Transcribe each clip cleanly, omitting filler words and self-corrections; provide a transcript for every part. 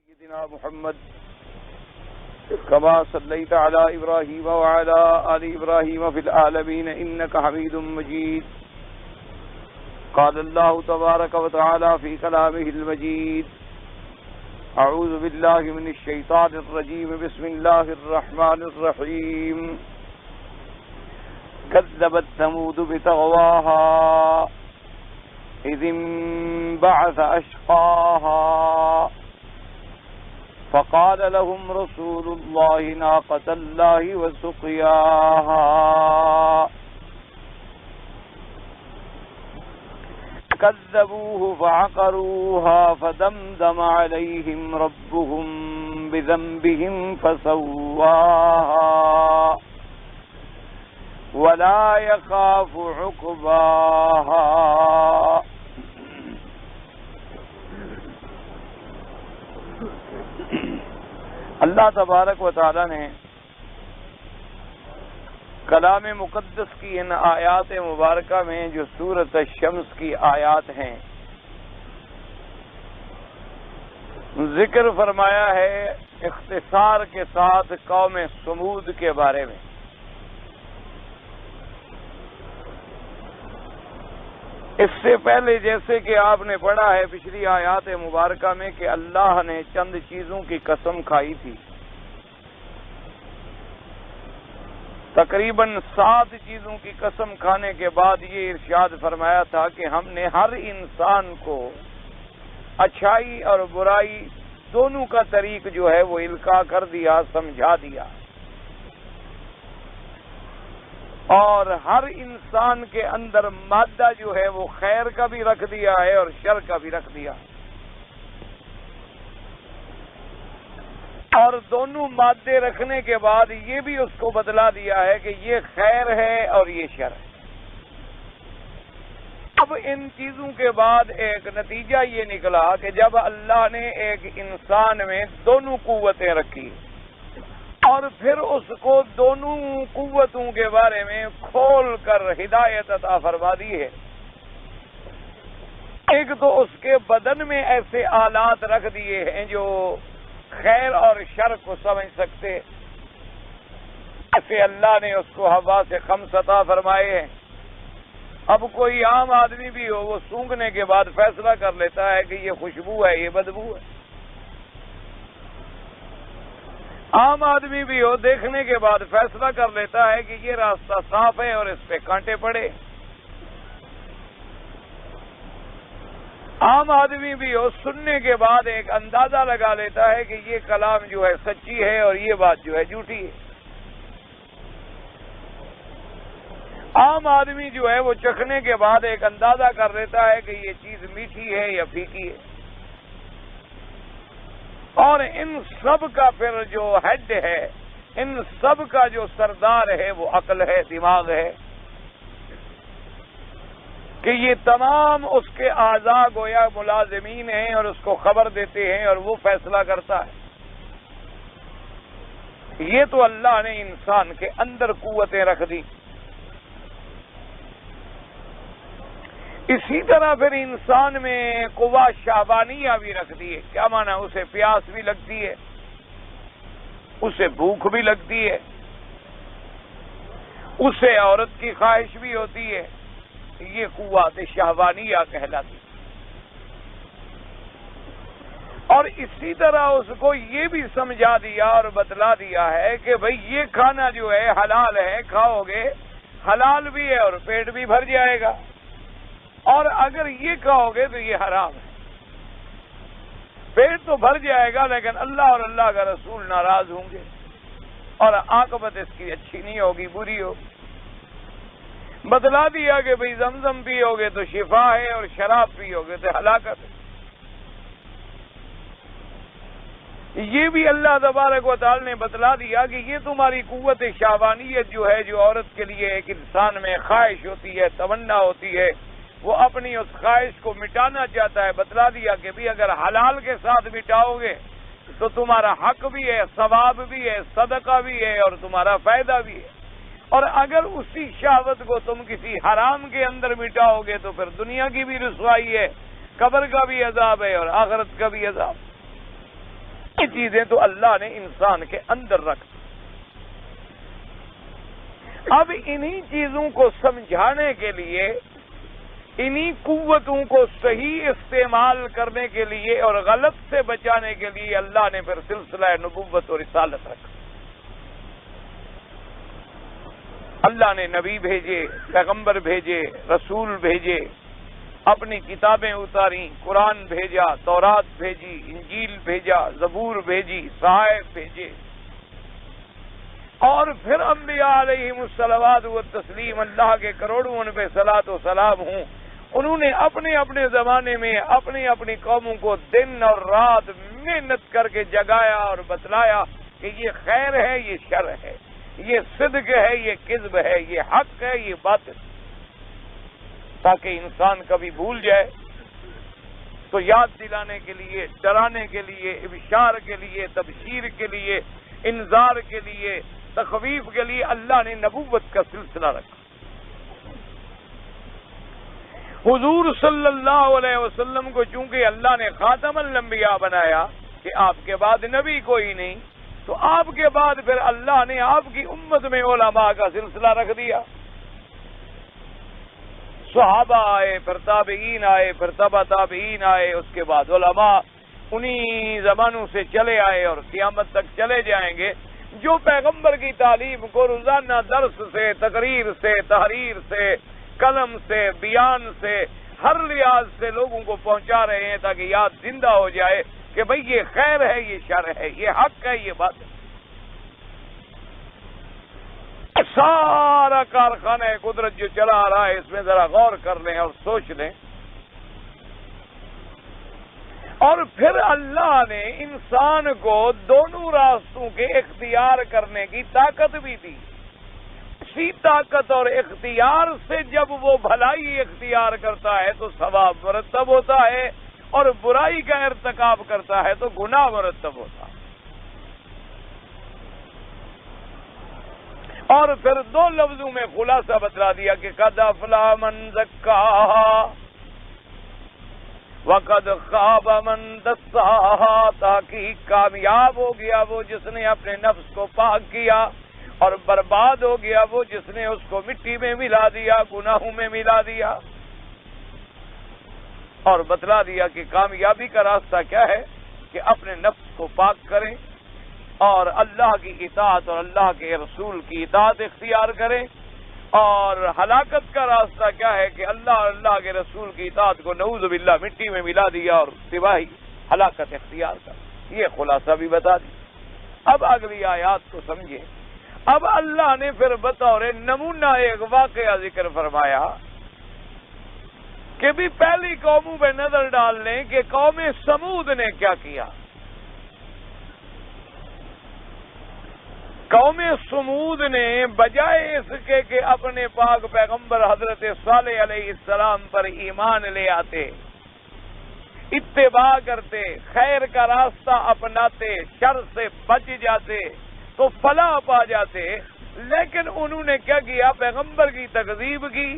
سيدنا محمد كما صليت على إبراهيم وعلى آل إبراهيم في العالمين إنك حميد مجيد. قال الله تبارك وتعالى في كلامه المجيد: أعوذ بالله من الشيطان الرجيم. بسم الله الرحمن الرحيم. كذبت ثمود بطغواها إذ انبعث أشقاها فقال لهم رسول الله ناقة الله وسقياها كذبوه فعقروها فدمدم عليهم ربهم بذنبهم فسواها ولا يخاف عقباها. اللہ تبارک و تعالی نے کلام مقدس کی ان آیات مبارکہ میں جو سورۃ الشمس کی آیات ہیں ذکر فرمایا ہے اختصار کے ساتھ قوم سمود کے بارے میں. اس سے پہلے جیسے کہ آپ نے پڑھا ہے پچھلی آیات مبارکہ میں کہ اللہ نے چند چیزوں کی قسم کھائی تھی. تقریباً 7 چیزوں کی قسم کھانے کے بعد یہ ارشاد فرمایا تھا کہ ہم نے ہر انسان کو اچھائی اور برائی دونوں کا طریق جو ہے وہ القاء کر دیا، سمجھا دیا، اور ہر انسان کے اندر مادہ جو ہے وہ خیر کا بھی رکھ دیا ہے اور شر کا بھی رکھ دیا، اور دونوں مادے رکھنے کے بعد یہ بھی اس کو بتلا دیا ہے کہ یہ خیر ہے اور یہ شر ہے. اب ان چیزوں کے بعد ایک نتیجہ یہ نکلا کہ جب اللہ نے ایک انسان میں دونوں قوتیں رکھی اور پھر اس کو دونوں قوتوں کے بارے میں کھول کر ہدایت عطا فرما دی ہے. ایک تو اس کے بدن میں ایسے آلات رکھ دیے ہیں جو خیر اور شر کو سمجھ سکتے. ایسے اللہ نے اس کو ہوا سے خمس عطا فرمائے ہیں. اب کوئی عام آدمی بھی ہو وہ سونگھنے کے بعد فیصلہ کر لیتا ہے کہ یہ خوشبو ہے یہ بدبو ہے. عام آدمی بھی ہو دیکھنے کے بعد فیصلہ کر لیتا ہے کہ یہ راستہ صاف ہے اور اس پہ کانٹے پڑے. عام آدمی بھی ہو سننے کے بعد ایک اندازہ لگا لیتا ہے کہ یہ کلام جو ہے سچی ہے اور یہ بات جو ہے جھوٹی ہے. عام آدمی جو ہے وہ چکھنے کے بعد ایک اندازہ کر لیتا ہے کہ یہ چیز میٹھی ہے یا پھیکی ہے. اور ان سب کا پھر جو ہیڈ ہے، ان سب کا جو سردار ہے وہ عقل ہے، دماغ ہے، کہ یہ تمام اس کے اعضاء گویا ملازمین ہیں اور اس کو خبر دیتے ہیں اور وہ فیصلہ کرتا ہے. یہ تو اللہ نے انسان کے اندر قوتیں رکھ دی. اسی طرح پھر انسان میں قوہ شہوانیہ بھی رکھ دی ہے. کیا معنی؟ اسے پیاس بھی لگتی ہے، اسے بھوک بھی لگتی ہے، اسے عورت کی خواہش بھی ہوتی ہے. یہ قوت شہوانیہ کہلاتی. اور اسی طرح اس کو یہ بھی سمجھا دیا اور بتلا دیا ہے کہ بھئی یہ کھانا جو ہے حلال ہے، کھاؤ گے حلال بھی ہے اور پیٹ بھی بھر جائے گا، اور اگر یہ کھاؤ گے تو یہ حرام ہے. پیٹ تو بھر جائے گا لیکن اللہ اور اللہ کا رسول ناراض ہوں گے اور عاقبت اس کی اچھی نہیں ہوگی، بری ہوگی. بتلا دیا کہ بھئی زمزم پیو گے تو شفا ہے اور شراب پیو گے تو ہلاکت ہے. یہ بھی اللہ تبارک و تعالی نے بتلا دیا کہ یہ تمہاری قوت شہوانیت جو ہے، جو عورت کے لیے ایک انسان میں خواہش ہوتی ہے، تمنا ہوتی ہے، وہ اپنی اس خواہش کو مٹانا چاہتا ہے. بتلا دیا کہ بھی اگر حلال کے ساتھ مٹاؤ گے تو تمہارا حق بھی ہے، ثواب بھی ہے، صدقہ بھی ہے اور تمہارا فائدہ بھی ہے. اور اگر اسی شہوت کو تم کسی حرام کے اندر مٹاؤ گے تو پھر دنیا کی بھی رسوائی ہے، قبر کا بھی عذاب ہے اور آخرت کا بھی عذاب. یہ چیزیں تو اللہ نے انسان کے اندر رکھ دی۔ اب انہی چیزوں کو سمجھانے کے لیے، انہی قوتوں کو صحیح استعمال کرنے کے لیے اور غلط سے بچانے کے لیے اللہ نے پھر سلسلہ نبوت اور رسالت رکھا۔ اللہ نے نبی بھیجے، پیغمبر بھیجے، رسول بھیجے، اپنی کتابیں اتاری، قرآن بھیجا، تورات بھیجی، انجیل بھیجا، زبور بھیجی، صحائف بھیجے، اور پھر انبیاء علیہم الصلوات والتسلیم، اللہ کے کروڑوں ان پہ صلاۃ و سلام ہوں، انہوں نے اپنے اپنے زمانے میں اپنی اپنی قوموں کو دن اور رات محنت کر کے جگایا اور بتلایا کہ یہ خیر ہے، یہ شر ہے، یہ صدق ہے، یہ کذب ہے، یہ حق ہے، یہ باطل، تاکہ انسان کبھی بھول جائے تو یاد دلانے کے لیے، ڈرانے کے لیے، ابشار کے لیے، تبشیر کے لیے، انذار کے لیے، تخویف کے لیے اللہ نے نبوت کا سلسلہ رکھا۔ حضور صلی اللہ علیہ وسلم کو چونکہ اللہ نے خاتم الانبیاء بنایا کہ آپ کے بعد نبی کوئی نہیں، تو آپ کے بعد پھر اللہ نے آپ کی امت میں علماء کا سلسلہ رکھ دیا۔ صحابہ آئے، پھر تابعین آئے، پھر تبع تابعین آئے، اس کے بعد علماء انہی زمانوں سے چلے آئے اور قیامت تک چلے جائیں گے، جو پیغمبر کی تعلیم کو روزانہ درس سے، تقریر سے، تحریر سے، قلم سے، بیان سے، ہر لحاظ سے لوگوں کو پہنچا رہے ہیں تاکہ یاد زندہ ہو جائے کہ بھئی یہ خیر ہے، یہ شر ہے، یہ حق ہے، یہ بات ہے۔ سارا کارخانہ قدرت جو چلا رہا ہے اس میں ذرا غور کر لیں اور سوچ لیں۔ اور پھر اللہ نے انسان کو دونوں راستوں کے اختیار کرنے کی طاقت بھی دی۔ اسی طاقت اور اختیار سے جب وہ بھلائی اختیار کرتا ہے تو ثواب مرتب ہوتا ہے، اور برائی کا ارتکاب کرتا ہے تو گناہ مرتب ہوتا ہے۔ اور پھر دو لفظوں میں خلاصہ بتلا دیا کہ قد افلح من زکاہا وقد خاب من دساہا، تحقیق کامیاب ہو گیا وہ جس نے اپنے نفس کو پاک کیا، اور برباد ہو گیا وہ جس نے اس کو مٹی میں ملا دیا، گناہوں میں ملا دیا۔ اور بتلا دیا کہ کامیابی کا راستہ کیا ہے کہ اپنے نفس کو پاک کریں اور اللہ کی اطاعت اور اللہ کے رسول کی اطاعت اختیار کریں، اور ہلاکت کا راستہ کیا ہے کہ اللہ اور اللہ کے رسول کی اطاعت کو نعوذ باللہ مٹی میں ملا دیا اور تباہی، ہلاکت اختیار کر۔ یہ خلاصہ بھی بتا دیا۔ اب اگلی آیات کو سمجھیں۔ اب اللہ نے پھر بطور نمونہ ایک واقعہ ذکر فرمایا کہ بھی پہلی قوموں پہ نظر ڈال لیں کہ قوم سمود نے کیا کیا۔ قوم سمود نے بجائے اس کے کہ اپنے پاک پیغمبر حضرت صالح علیہ السلام پر ایمان لے آتے، اتباع کرتے، خیر کا راستہ اپناتے، شر سے بچ جاتے تو فلاح پا جاتے، لیکن انہوں نے کیا کیا؟ پیغمبر کی تکذیب کی،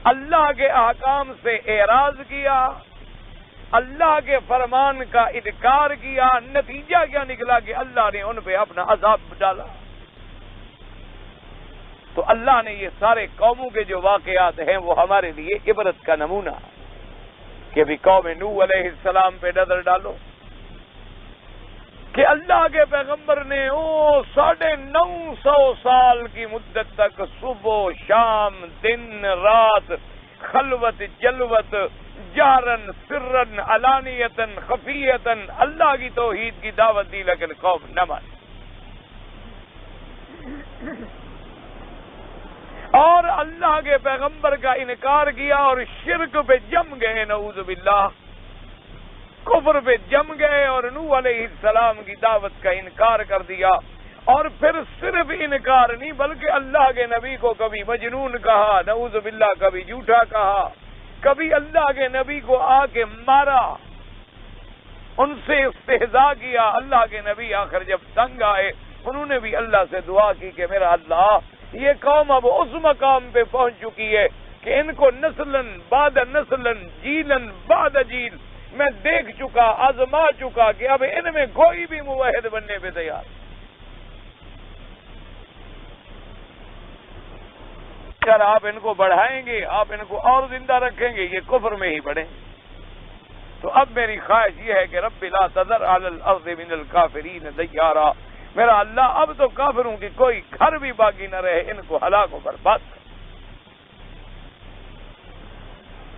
اللہ کے احکام سے اعراض کیا، اللہ کے فرمان کا انکار کیا۔ نتیجہ کیا نکلا کہ اللہ نے ان پہ اپنا عذاب ڈالا۔ تو اللہ نے یہ سارے قوموں کے جو واقعات ہیں وہ ہمارے لیے عبرت کا نمونہ کہ بھی قوم نوح علیہ السلام پہ نظر ڈالو کہ اللہ کے پیغمبر نے 950 سال کی مدت تک صبح شام دن رات خلوت جلوت جہرن سرن علانیتن خفیتن اللہ کی توحید کی دعوت دی، لیکن قوم نہ مانی، اور اللہ کے پیغمبر کا انکار کیا اور شرک پہ جم گئے، نعوذ باللہ کفر پہ جم گئے اور نوح علیہ السلام کی دعوت کا انکار کر دیا۔ اور پھر صرف انکار نہیں بلکہ اللہ کے نبی کو کبھی مجنون کہا، نعوذ باللہ کبھی جھوٹا کہا، کبھی اللہ کے نبی کو آ کے مارا، ان سے استہزاء کیا۔ اللہ کے نبی آخر جب تنگ آئے انہوں نے بھی اللہ سے دعا کی کہ میرا اللہ، یہ قوم اب اس مقام پہ پہنچ چکی ہے کہ ان کو نسلن بعد نسلن جیلن بعد جیل میں دیکھ چکا، آزما چکا کہ اب ان میں کوئی بھی موحد بننے پہ تیار۔ اگر آپ ان کو بڑھائیں گے، آپ ان کو اور زندہ رکھیں گے، یہ کفر میں ہی پڑیں۔ تو اب میری خواہش یہ ہے کہ رب لا تذر علی الارض من الکافرین دیارا، میرا اللہ اب تو کافروں کی کوئی گھر بھی باقی نہ رہے، ان کو ہلاک و برباد کر۔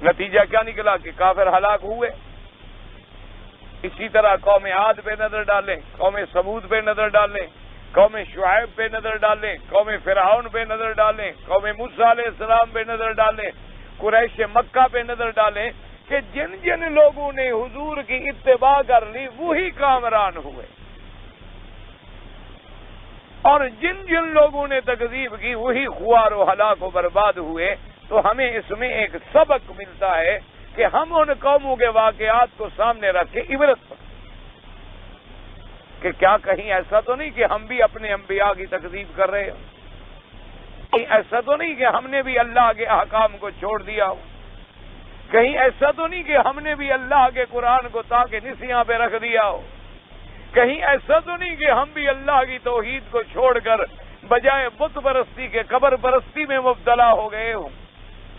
نتیجہ کیا نکلا کہ کافر ہلاک ہوئے۔ اسی طرح قوم عاد پہ نظر ڈالیں، قوم ثمود پہ نظر ڈالیں، قوم شعیب پہ نظر ڈالیں، قوم فرعون پہ نظر ڈالیں، قوم موسیٰ علیہ السلام پہ نظر ڈالیں، قریش مکہ پہ نظر ڈالیں کہ جن جن لوگوں نے حضور کی اتباع کر لی وہی کامران ہوئے، اور جن جن لوگوں نے تکذیب کی وہی خوار و ہلاک و برباد ہوئے۔ تو ہمیں اس میں ایک سبق ملتا ہے کہ ہم ان قوموں کے واقعات کو سامنے رکھ کے عبرت پڑھیں کہ کیا کہیں ایسا تو نہیں کہ ہم بھی اپنے انبیاء کی تکذیب کر رہے ہوں، کہیں ایسا تو نہیں کہ ہم نے بھی اللہ کے احکام کو چھوڑ دیا ہو، کہیں ایسا تو نہیں کہ ہم نے بھی اللہ کے قرآن کو تاکہ نسیاں پہ رکھ دیا ہو، کہیں ایسا تو نہیں کہ ہم بھی اللہ کی توحید کو چھوڑ کر بجائے بت پرستی کے قبر پرستی میں مبتلا ہو گئے ہوں،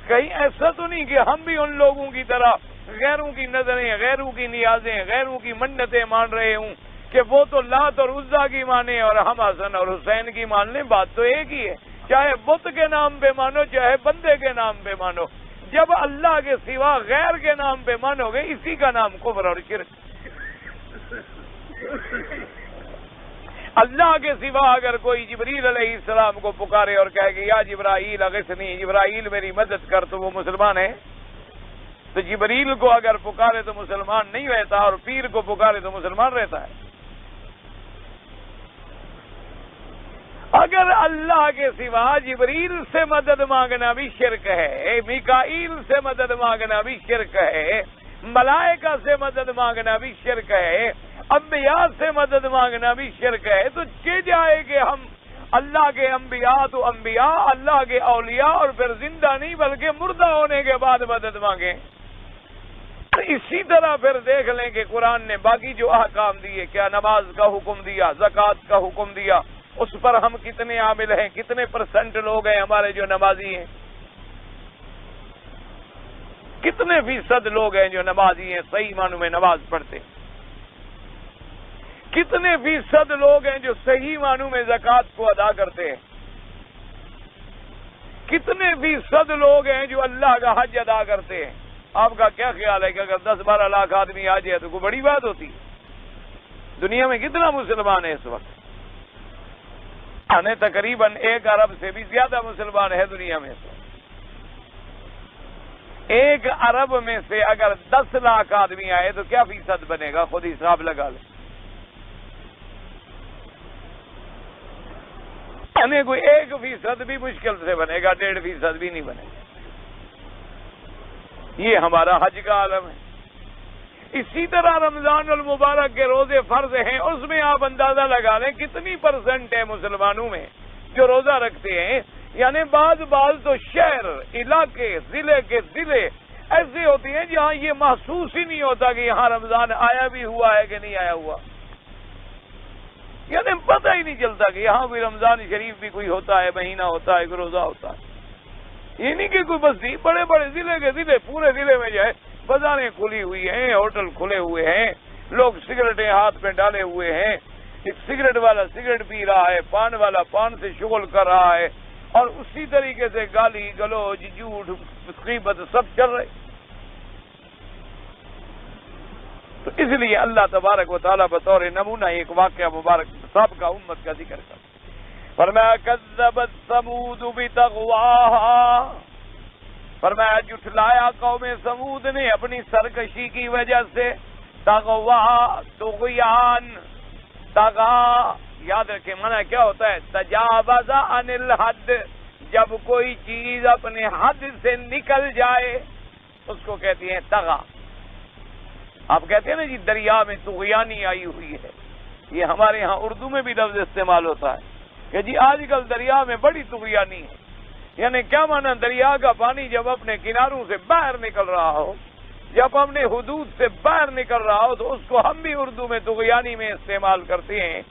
کہیں ایسا تو نہیں کہ ہم بھی ان لوگوں کی طرح غیروں کی نظریں، غیروں کی نیازیں، غیروں کی منتیں مان رہے ہوں کہ وہ تو لات اور عزا کی مانے اور ہم حسن اور حسین کی مان لیں۔ بات تو ایک ہی ہے، چاہے بت کے نام پہ مانو چاہے بندے کے نام پہ مانو، جب اللہ کے سوا غیر کے نام پہ مانو گے اسی کا نام کفر اور شرک۔ اللہ کے سوا اگر کوئی جبریل علیہ السلام کو پکارے اور کہے کہ یا جبرائیل اغثنی، جبرائیل میری مدد کر، تو وہ مسلمان ہے؟ تو جبریل کو اگر پکارے تو مسلمان نہیں رہتا، اور پیر کو پکارے تو مسلمان رہتا ہے۔ اگر اللہ کے سوا جبریل سے مدد مانگنا بھی شرک ہے، میکائیل سے مدد مانگنا بھی شرک ہے، ملائکہ سے مدد مانگنا بھی شرک ہے، انبیاء سے مدد مانگنا بھی شرک ہے، تو کہ جائے کہ ہم اللہ کے انبیاء تو انبیاء، اللہ کے اولیاء اور پھر زندہ نہیں بلکہ مردہ ہونے کے بعد مدد مانگیں۔ اسی طرح پھر دیکھ لیں کہ قرآن نے باقی جو احکام دیے، کیا نماز کا حکم دیا، زکوٰۃ کا حکم دیا، اس پر ہم کتنے عامل ہیں، کتنے پرسنٹ لوگ ہیں ہمارے جو نمازی ہیں، کتنے فیصد لوگ ہیں جو نمازی ہیں، صحیح معنوں میں نماز پڑھتے ہیں، کتنے فیصد لوگ ہیں جو صحیح معنوں میں زکوٰۃ کو ادا کرتے ہیں، کتنے فیصد لوگ ہیں جو اللہ کا حج ادا کرتے ہیں۔ آپ کا کیا خیال ہے کہ اگر 10-12 لاکھ آدمی آ جائے تو کوئی بڑی بات ہوتی ہے؟ دنیا میں کتنا مسلمان ہے اس وقت؟ تقریباً 1 ارب سے بھی زیادہ مسلمان ہے دنیا میں۔ 1 ارب میں سے اگر 10 لاکھ آدمی آئے تو کیا فیصد بنے گا؟ خود حساب لگا لیں۔ یعنی کوئی 1% بھی مشکل سے بنے گا، 1.5% بھی نہیں بنے گا۔ یہ ہمارا حج کا عالم ہے۔ اسی طرح رمضان المبارک کے روزے فرض ہیں، اس میں آپ اندازہ لگا لیں کتنی پرسنٹ ہے مسلمانوں میں جو روزہ رکھتے ہیں۔ یعنی بعض تو شہر، علاقے، ضلع کے ضلع ایسے ہوتے ہیں جہاں یہ محسوس ہی نہیں ہوتا کہ یہاں رمضان آیا بھی ہوا ہے کہ نہیں آیا ہوا، یعنی پتہ ہی نہیں چلتا کہ یہاں بھی رمضان شریف بھی کوئی ہوتا ہے، مہینہ ہوتا ہے، کوئی روزہ ہوتا ہے۔ یہ نہیں کہ کوئی بستی، بڑے بڑے ضلع کے ضلع، پورے ضلع میں جو ہے بازاریں کھلی ہوئی ہیں، ہوٹل کھلے ہوئے ہیں، لوگ سگریٹیں ہاتھ میں ڈالے ہوئے ہیں، سگریٹ والا سگریٹ پی رہا ہے، پان والا پان سے شغل کر رہا ہے، اور اسی طریقے سے گالی گلوچ، جھوٹ، غیبت سب چل رہے۔ تو اس لیے اللہ تبارک و تعالیٰ بطور نمونہ ایک واقعہ مبارک سابقہ امت کا ذکر کرتا، فرمایا کذبت ثمود بتغواہا، فرمایا جھٹلایا قوم ثمود نے اپنی سرکشی کی وجہ سے، تغوا طغیان، تغا یاد رکھیں معنی کیا ہوتا ہے؟ تجاوز عن الحد، جب کوئی چیز اپنے حد سے نکل جائے اس کو کہتے ہیں تغا۔ آپ کہتے ہیں نا جی دریا میں طغیانی آئی ہوئی ہے، یہ ہمارے ہاں اردو میں بھی لفظ استعمال ہوتا ہے کہ جی آج کل دریا میں بڑی طغیانی ہے۔ یعنی کیا معنی؟ دریا کا پانی جب اپنے کناروں سے باہر نکل رہا ہو جب اپنے حدود سے باہر نکل رہا ہو تو اس کو ہم بھی اردو میں طغیانی میں استعمال کرتے ہیں.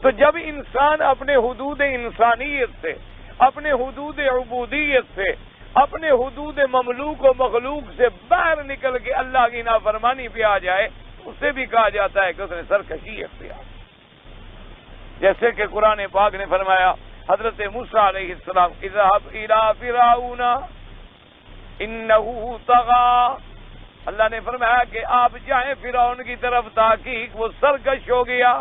تو جب انسان اپنے حدود انسانیت سے، اپنے حدود عبودیت سے، اپنے حدود مملوک و مخلوق سے باہر نکل کے اللہ کی نافرمانی پہ آ جائے، اسے بھی کہا جاتا ہے کہ اس نے سرکشی اختیار. جیسے کہ قرآن پاک نے فرمایا حضرت موسیٰ علیہ السلام اذهب الى فرعون انه طغى، اللہ نے فرمایا کہ آپ جائیں فرعون کی طرف، تحقیق وہ سرکش ہو گیا.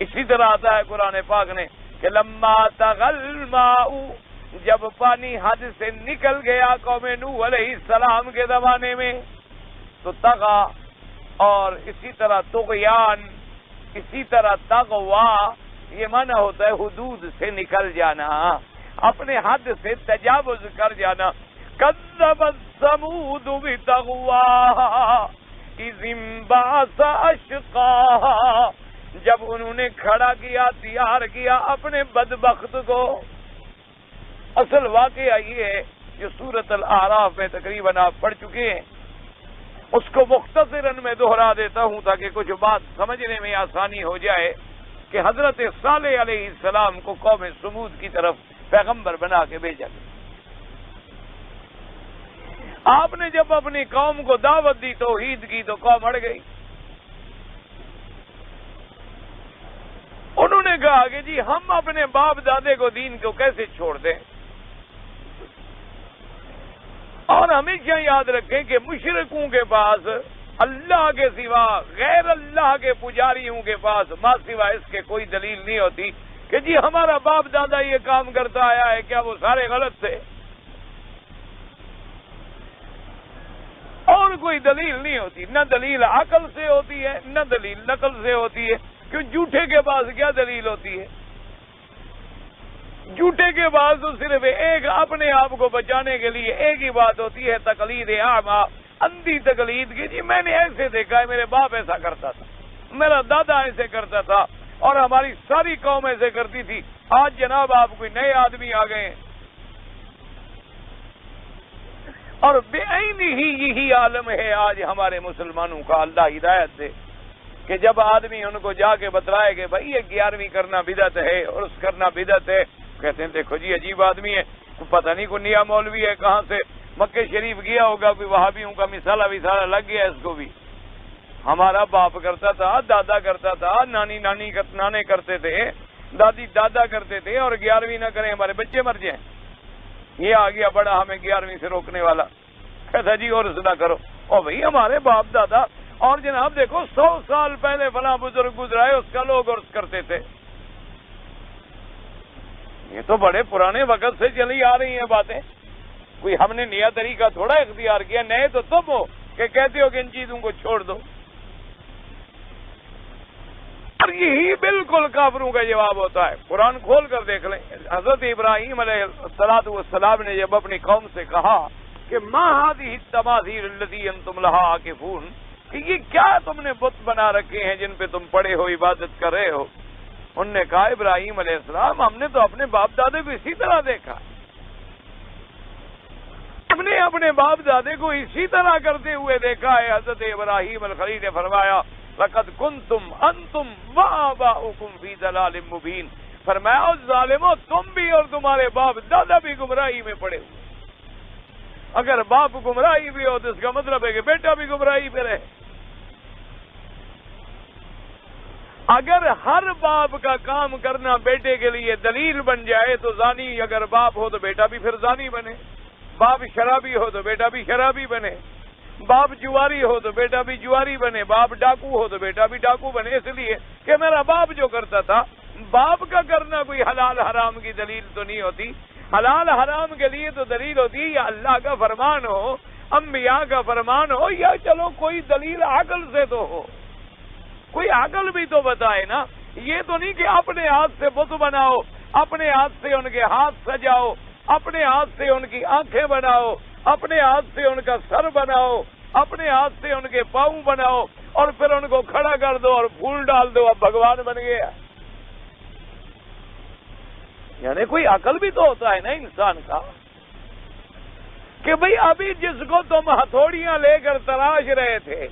اسی طرح آتا ہے قرآن پاک نے کہ لما طغى الماء، جب پانی حد سے نکل گیا قوم نوح علیہ السلام کے زمانے میں تو طغى، اور اسی طرح طغیان، اسی طرح تغوا، یہ معنی ہوتا ہے حدود سے نکل جانا، اپنے حد سے تجاوز کر جانا. کذبت ثمود بطغواہا اذ انبعث اشقاہا، جب انہوں نے کھڑا کیا، تیار کیا اپنے بدبخت کو. اصل واقعہ یہ ہے جو سورۃ الاعراف میں تقریباً آپ پڑھ چکے ہیں، اس کو مختصراً میں دہرا دیتا ہوں تاکہ کچھ بات سمجھنے میں آسانی ہو جائے کہ حضرت صالح علیہ السلام کو قوم سمود کی طرف پیغمبر بنا کے بھیجا گیا. آپ نے جب اپنی قوم کو دعوت دی، توحید کی، تو قوم اڑ گئی. انہوں نے کہا کہ جی ہم اپنے باپ دادے کو دین کو کیسے چھوڑ دیں، اور ہمیشہ یاد رکھیں کہ مشرکوں کے پاس اللہ کے سوا، غیر اللہ کے پجاریوں کے پاس ما سوا اس کے کوئی دلیل نہیں ہوتی کہ جی ہمارا باپ دادا یہ کام کرتا آیا ہے، کیا وہ سارے غلط تھے؟ اور کوئی دلیل نہیں ہوتی، نہ دلیل عقل سے ہوتی ہے، نہ دلیل نقل سے ہوتی ہے. کیوں جھوٹے کے پاس کیا دلیل ہوتی ہے؟ جھوٹے کے پاس تو صرف ایک اپنے آپ کو بچانے کے لیے ایک ہی بات ہوتی ہے، تقلید اعمیٰ، اندھی تقلید کی. جی میں نے ایسے دیکھا ہے، میرے باپ ایسا کرتا تھا، میرا دادا ایسے کرتا تھا، اور ہماری ساری قوم ایسے کرتی تھی. آج جناب آپ کوئی نئے آدمی آ گئے ہیں، اور بے عینی ہی یہی عالم ہے آج ہمارے مسلمانوں کا. اللہ ہدایت دے کہ جب آدمی ان کو جا کے بتلائے کہ بھائی یہ 11ویں کرنا بدعت ہے اور اس کرنا بدعت ہے، کہتے ہیں دیکھو جی عجیب آدمی ہے، پتہ نہیں کوئی نیا مولوی ہے کہاں سے مکے شریف گیا ہوگا، کوئی وہابیوں کا مثالہ لگ گیا اس کو بھی. ہمارا باپ کرتا تھا، دادا کرتا تھا، نانے کرتے تھے، دادی دادا کرتے تھے، اور 11ویں نہ کریں ہمارے بچے مر جائیں. یہ آ گیا بڑا ہمیں 11ویں سے روکنے والا، کہتا جی اور نہ کرو. اور بھائی ہمارے باپ دادا، اور جناب دیکھو 100 سال پہلے فلاں بزرگ گزرائے، اس کا لوگ عرض کرتے تھے. یہ تو بڑے پرانے وقت سے چلی آ رہی ہیں باتیں، کوئی ہم نے نیا طریقہ تھوڑا اختیار کیا. نئے تو تم ہو کہ کہتے ہو کہ ان چیزوں کو چھوڑ دو. اور یہی بالکل کافروں کا جواب ہوتا ہے. قرآن کھول کر دیکھ لیں، حضرت ابراہیم علیہ السلام نے جب اپنی قوم سے کہا کہ ما هذه التماثيل التي انتم لها عاكفون، کہ یہ کیا تم نے بت بنا رکھے ہیں جن پہ تم پڑے ہو عبادت کر رہے ہو. انہوں نے کہا ابراہیم علیہ السلام ہم نے تو اپنے باپ دادے کو اسی طرح دیکھا، ہم نے اپنے باپ دادے کو اسی طرح کرتے ہوئے دیکھا ہے. حضرت ابراہیم الخلیل نے فرمایا لقد کنتم انتم وآباؤکم فی ضلال مبین، فرمایا او ظالمو تم بھی اور تمہارے باپ دادا بھی گمراہی میں پڑے ہوئے. اگر باپ گمراہی بھی ہو تو اس کا مطلب ہے کہ بیٹا بھی گمراہی پہ رہے. اگر ہر باپ کا کام کرنا بیٹے کے لیے دلیل بن جائے تو زانی اگر باپ ہو تو بیٹا بھی پھر زانی بنے، باپ شرابی ہو تو بیٹا بھی شرابی بنے، باپ جواری ہو تو بیٹا بھی جواری بنے، باپ ڈاکو ہو تو بیٹا بھی ڈاکو بنے. اس لیے کہ میرا باپ جو کرتا تھا، باپ کا کرنا کوئی حلال حرام کی دلیل تو نہیں ہوتی. حلال حرام کے لیے تو دلیل ہوتی ہے یا اللہ کا فرمان ہو، انبیاء کا فرمان ہو، یا چلو کوئی دلیل عقل سے تو ہو، کوئی عقل بھی تو بتائے نا. یہ تو نہیں کہ اپنے ہاتھ سے بت بناؤ، اپنے ہاتھ سے ان کے ہاتھ سجاؤ، اپنے ہاتھ سے ان کی آنکھیں بناؤ، اپنے ہاتھ سے ان کا سر بناؤ، اپنے ہاتھ سے ان کے پاؤں بناؤ، اور پھر ان کو کھڑا کر دو اور پھول ڈال دو، اب بھگوان بن گیا. یعنی کوئی عقل بھی تو ہوتا ہے نا انسان کا. کہ بھئی ابھی جس کو تم ہتھوڑیاں لے کر تراش رہے تھے،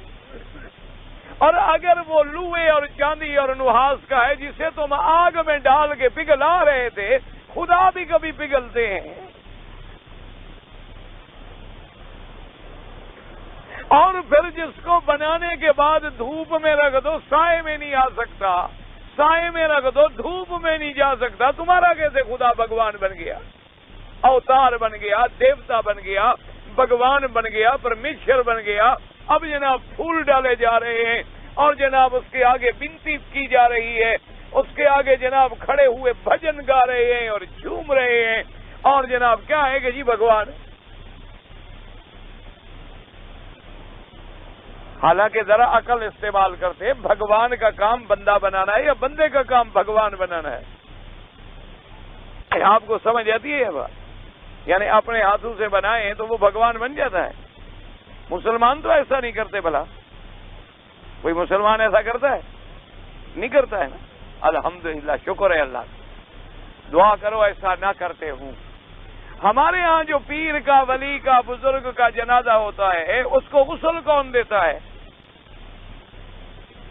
اور اگر وہ لوہے اور چاندی اور نحاس کا ہے جسے تم آگ میں ڈال کے پگھلا رہے تھے، خدا بھی کبھی پگھلتے ہیں۔ اور پھر جس کو بنانے کے بعد دھوپ میں رکھ دو، سائے میں نہیں آ سکتا، سائے میں رکھ دو، دھوپ میں نہیں جا سکتا، تمہارا کیسے خدا بھگوان بن گیا، اوتار بن گیا، دیوتا بن گیا، بھگوان بن گیا، پرمیشور بن گیا؟ اب جناب پھول ڈالے جا رہے ہیں، اور جناب اس کے آگے بنتی کی جا رہی ہے، اس کے آگے جناب کھڑے ہوئے بھجن گا رہے ہیں اور جھوم رہے ہیں، اور جناب کیا ہے کہ جی بھگوان۔ حالانکہ ذرا عقل استعمال کرتے، بھگوان کا کام بندہ بنانا ہے یا بندے کا کام بھگوان بنانا ہے؟ آپ کو سمجھ آتی ہے یہ بات؟ یعنی اپنے ہاتھوں سے بنائیں تو وہ بھگوان بن جاتا ہے؟ مسلمان تو ایسا نہیں کرتے، بھلا کوئی مسلمان ایسا کرتا ہے؟ نہیں کرتا ہے نا؟ الحمدللہ، شکر ہے اللہ کا، دعا کرو ایسا نہ کرتے ہوں۔ ہمارے ہاں جو پیر کا، ولی کا، بزرگ کا جنازہ ہوتا ہے، اس کو غسل کون دیتا ہے؟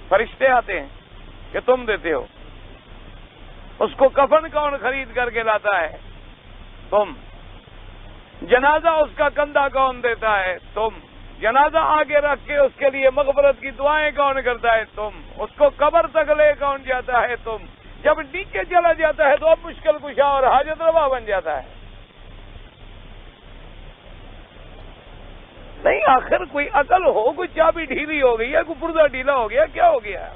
فرشتے آتے ہیں کہ تم دیتے ہو؟ اس کو کفن کون خرید کر کے لاتا ہے؟ تم۔ جنازہ اس کا کندھا کون دیتا ہے؟ تم۔ جنازہ آگے رکھ کے اس کے لیے مغفرت کی دعائیں کون کرتا ہے؟ تم۔ اس کو قبر تک لے کون جاتا ہے؟ تم۔ جب نیچے چلا جاتا ہے تو اب مشکل کشا اور حاجت روا بن جاتا ہے۔ نہیں، آخر کوئی عقل ہو، کوئی چابی ڈھیلی ہو گئی ہے، کوئی پردہ ڈھیلا ہو گیا، کیا ہو گیا؟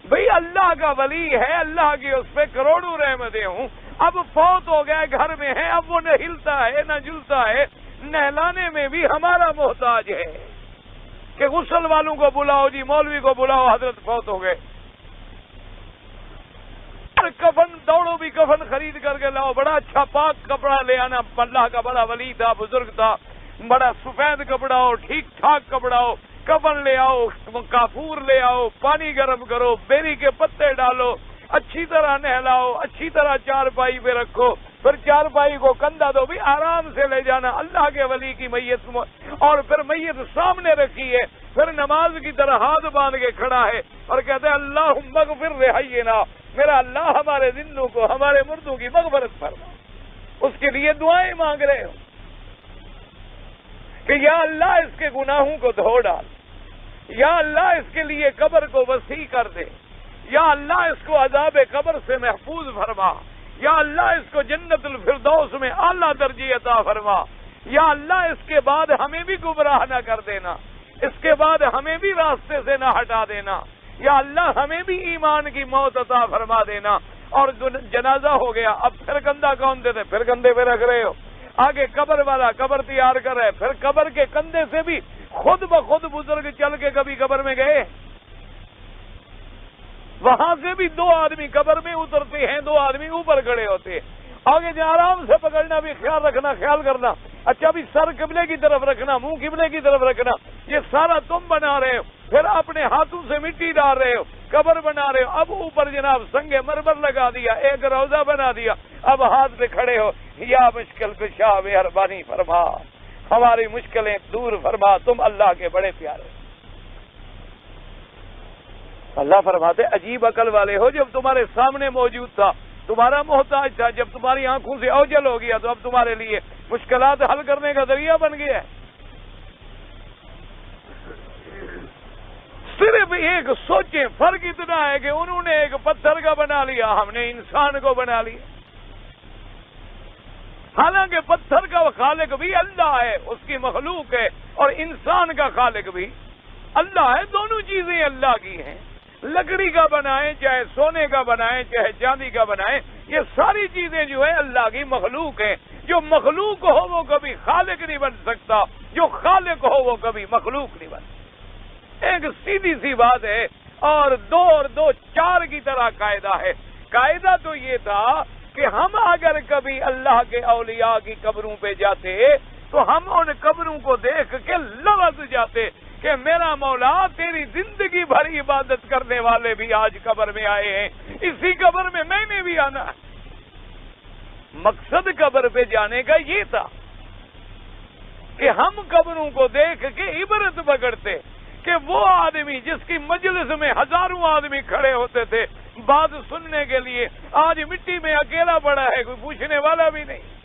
بھئی اللہ کا ولی ہے، اللہ کی اس پہ کروڑوں رحمتیں ہوں، اب فوت ہو گیا، گھر میں ہے، اب وہ نہ ہلتا ہے نہ جلتا ہے، نہلانے میں بھی ہمارا محتاج ہے کہ غسل والوں کو بلاؤ جی، مولوی کو بلاؤ، حضرت فوت ہو گئے۔ کفن دوڑو بھی کفن خرید کر کے لاؤ، بڑا اچھا پاک کپڑا لے آنا، اللہ کا بڑا ولی تھا، بزرگ تھا، بڑا سفید کپڑا ہو، ٹھیک ٹھاک کپڑا ہو، کفن لے آؤ، کافور لے آؤ، پانی گرم کرو، بیری کے پتے ڈالو، اچھی طرح نہلاؤ، اچھی طرح چارپائی پہ رکھو، پھر چارپائی کو کندھا دو، بھی آرام سے لے جانا، اللہ کے ولی کی میت، اور پھر میت سامنے رکھی ہے، پھر نماز کی طرح ہاتھ باندھ کے کھڑا ہے اور کہتے ہیں اللہم اغفر لحینا، میرا اللہ ہمارے زندوں کو، ہمارے مردوں کی مغفرت فرما۔ اس کے لیے دعائیں مانگ رہے ہو کہ یا اللہ اس کے گناہوں کو دھو ڈال، یا اللہ اس کے لیے قبر کو وسیع کر دے، یا اللہ اس کو عذاب قبر سے محفوظ فرما، یا اللہ اس کو جنت الفردوس میں اعلیٰ درجے عطا فرما، یا اللہ اس کے بعد ہمیں بھی گمراہ نہ کر دینا، اس کے بعد ہمیں بھی راستے سے نہ ہٹا دینا، یا اللہ ہمیں بھی ایمان کی موت عطا فرما دینا۔ اور جنازہ ہو گیا، اب پھر کندھا کون دیتے؟ پھر کندھے پہ رکھ رہے ہو، آگے قبر والا قبر تیار کر رہے، پھر قبر کے کندھے سے بھی خود بخود بزرگ چل کے کبھی قبر میں گئے؟ وہاں سے بھی دو آدمی قبر میں اترتے ہیں، دو آدمی اوپر کھڑے ہوتے ہیں، آگے جو آرام سے پکڑنا، بھی خیال رکھنا، خیال کرنا، اچھا بھی سر قبلے کی طرف رکھنا، منہ قبلے کی طرف رکھنا، یہ سارا تم بنا رہے ہو، پھر اپنے ہاتھوں سے مٹی ڈال رہے ہو، قبر بنا رہے ہو، اب اوپر جناب سنگ مرمر لگا دیا، ایک روضہ بنا دیا، اب ہاتھ پہ کھڑے ہو، یا مشکل کشا مہربانی فرما، ہماری مشکلیں دور فرما، تم اللہ کے بڑے پیارے۔ اللہ فرماتے عجیب عقل والے ہو، جب تمہارے سامنے موجود تھا، تمہارا محتاج تھا، جب تمہاری آنکھوں سے اوجل ہو گیا تو اب تمہارے لیے مشکلات حل کرنے کا ذریعہ بن گیا ہے۔ صرف ایک سوچیں، فرق اتنا ہے کہ انہوں نے ایک پتھر کا بنا لیا، ہم نے انسان کو بنا لیا، حالانکہ پتھر کا خالق بھی اللہ ہے، اس کی مخلوق ہے، اور انسان کا خالق بھی اللہ ہے، دونوں چیزیں اللہ کی ہیں۔ لکڑی کا بنائیں، چاہے سونے کا بنائیں، چاہے چاندی کا بنائیں، یہ ساری چیزیں جو ہے اللہ کی مخلوق ہیں۔ جو مخلوق ہو وہ کبھی خالق نہیں بن سکتا، جو خالق ہو وہ کبھی مخلوق نہیں بن سکتا۔ ایک سیدھی سی بات ہے، اور دو چار کی طرح قاعدہ ہے۔ قاعدہ تو یہ تھا کہ ہم اگر کبھی اللہ کے اولیاء کی قبروں پہ جاتے تو ہم ان قبروں کو دیکھ کے لرز جاتے کہ میرا مولا، تیری زندگی بھر عبادت کرنے والے بھی آج قبر میں آئے ہیں، اسی قبر میں میں نے بھی آنا ہے۔ مقصد قبر پہ جانے کا یہ تھا کہ ہم قبروں کو دیکھ کے عبرت پکڑتے کہ وہ آدمی جس کی مجلس میں ہزاروں آدمی کھڑے ہوتے تھے بات سننے کے لیے، آج مٹی میں اکیلا پڑا ہے، کوئی پوچھنے والا بھی نہیں۔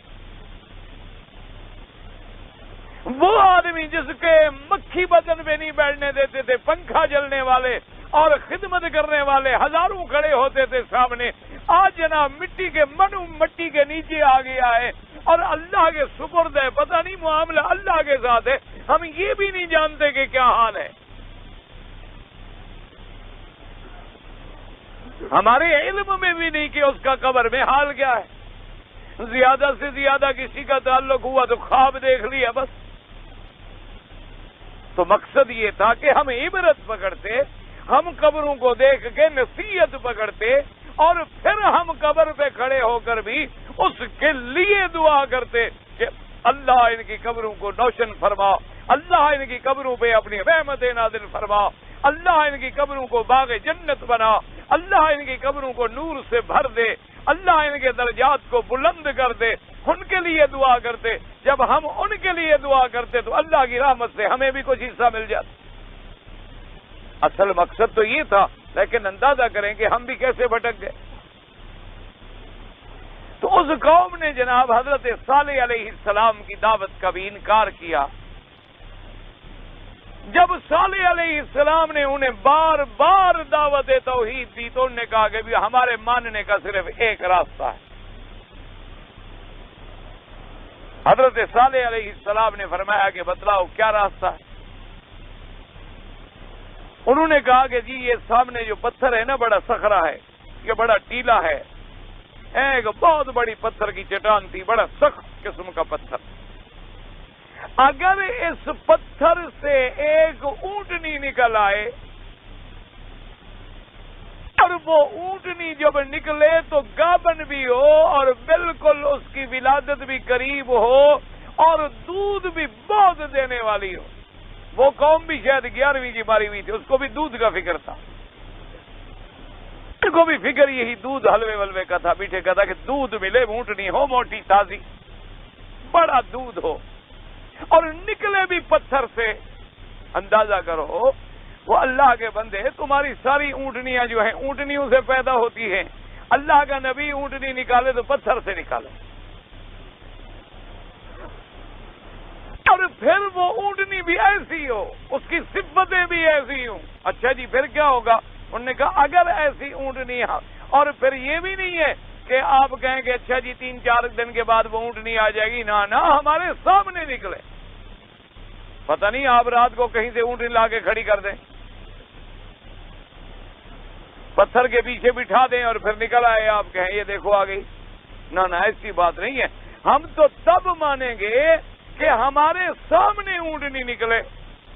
وہ آدمی جس کے مکھی بدن پہ نہیں بیٹھنے دیتے تھے، پنکھا جلنے والے اور خدمت کرنے والے ہزاروں کھڑے ہوتے تھے سامنے، آج جناب مٹی کے نیچے آ گیا ہے اور اللہ کے سپرد ہے، پتہ نہیں معاملہ اللہ کے ساتھ ہے، ہم یہ بھی نہیں جانتے کہ کیا حال ہے۔ ہمارے علم میں بھی نہیں کہ اس کا قبر میں حال کیا ہے۔ زیادہ سے زیادہ کسی کا تعلق ہوا تو خواب دیکھ لیا بس۔ تو مقصد یہ تھا کہ ہم عبرت پکڑتے، ہم قبروں کو دیکھ کے نصیحت پکڑتے، اور پھر ہم قبر پہ کھڑے ہو کر بھی اس کے لیے دعا کرتے کہ اللہ ان کی قبروں کو روشن فرما، اللہ ان کی قبروں پہ اپنی رحمت نازل فرما، اللہ ان کی قبروں کو باغ جنت بنا، اللہ ان کی قبروں کو نور سے بھر دے، اللہ ان کے درجات کو بلند کر دے، ان کے لیے دعا کرتے۔ جب ہم ان کے لیے دعا کرتے تو اللہ کی رحمت سے ہمیں بھی کچھ حصہ مل جاتا۔ اصل مقصد تو یہ تھا، لیکن اندازہ کریں کہ ہم بھی کیسے بھٹک گئے۔ تو اس قوم نے جناب حضرت صالح علیہ السلام کی دعوت کا بھی انکار کیا۔ جب صالح علیہ السلام نے انہیں بار بار دعوت توحید دی تو انہوں نے کہا کہ بھی ہمارے ماننے کا صرف ایک راستہ ہے۔ حضرت صالح علیہ السلام نے فرمایا کہ بتلاؤ کیا راستہ ہے؟ انہوں نے کہا کہ جی یہ سامنے جو پتھر ہے نا بڑا صخرہ ہے، یہ بڑا ٹیلا ہے، ایک بہت بڑی پتھر کی چٹان تھی، بڑا سخت قسم کا پتھر، اگر اس پتھر سے ایک اونٹنی نکل آئے اور وہ اونٹنی جب نکلے تو گابن بھی ہو اور بالکل اس کی ولادت بھی قریب ہو اور دودھ بھی بہت دینے والی ہو۔ وہ قوم بھی شاید 11ویں کی ماری ہوئی تھی، اس کو بھی دودھ کا فکر تھا، اس کو بھی فکر یہی دودھ حلوے ولوے کا تھا، میٹھے کا تھا کہ دودھ ملے، اونٹنی ہو موٹی تازی، بڑا دودھ ہو اور نکلے بھی پتھر سے۔ اندازہ کرو وہ اللہ کے بندے، تمہاری ساری اونٹنیاں جو ہیں اونٹنیوں سے پیدا ہوتی ہیں، اللہ کا نبی اونٹنی نکالے تو پتھر سے نکالے، اور پھر وہ اونٹنی بھی ایسی ہو، اس کی صفتیں بھی ایسی ہوں۔ اچھا جی پھر کیا ہوگا؟ انہوں نے کہا اگر ایسی اونٹنی، اور پھر یہ بھی نہیں ہے کہ آپ کہیں کہ اچھا جی 3-4 دن کے بعد وہ اونٹنی آ جائے گی، نہ ہمارے سامنے نکلے، پتہ نہیں آپ رات کو کہیں سے اونٹنی لا کے کھڑی کر دیں، پتھر کے پیچھے بٹھا دیں اور پھر نکل آئے، آپ کہیں یہ دیکھو آ گئی، نہ ایسی بات نہیں ہے۔ ہم تو تب مانیں گے کہ ہمارے سامنے اونٹنی نکلے۔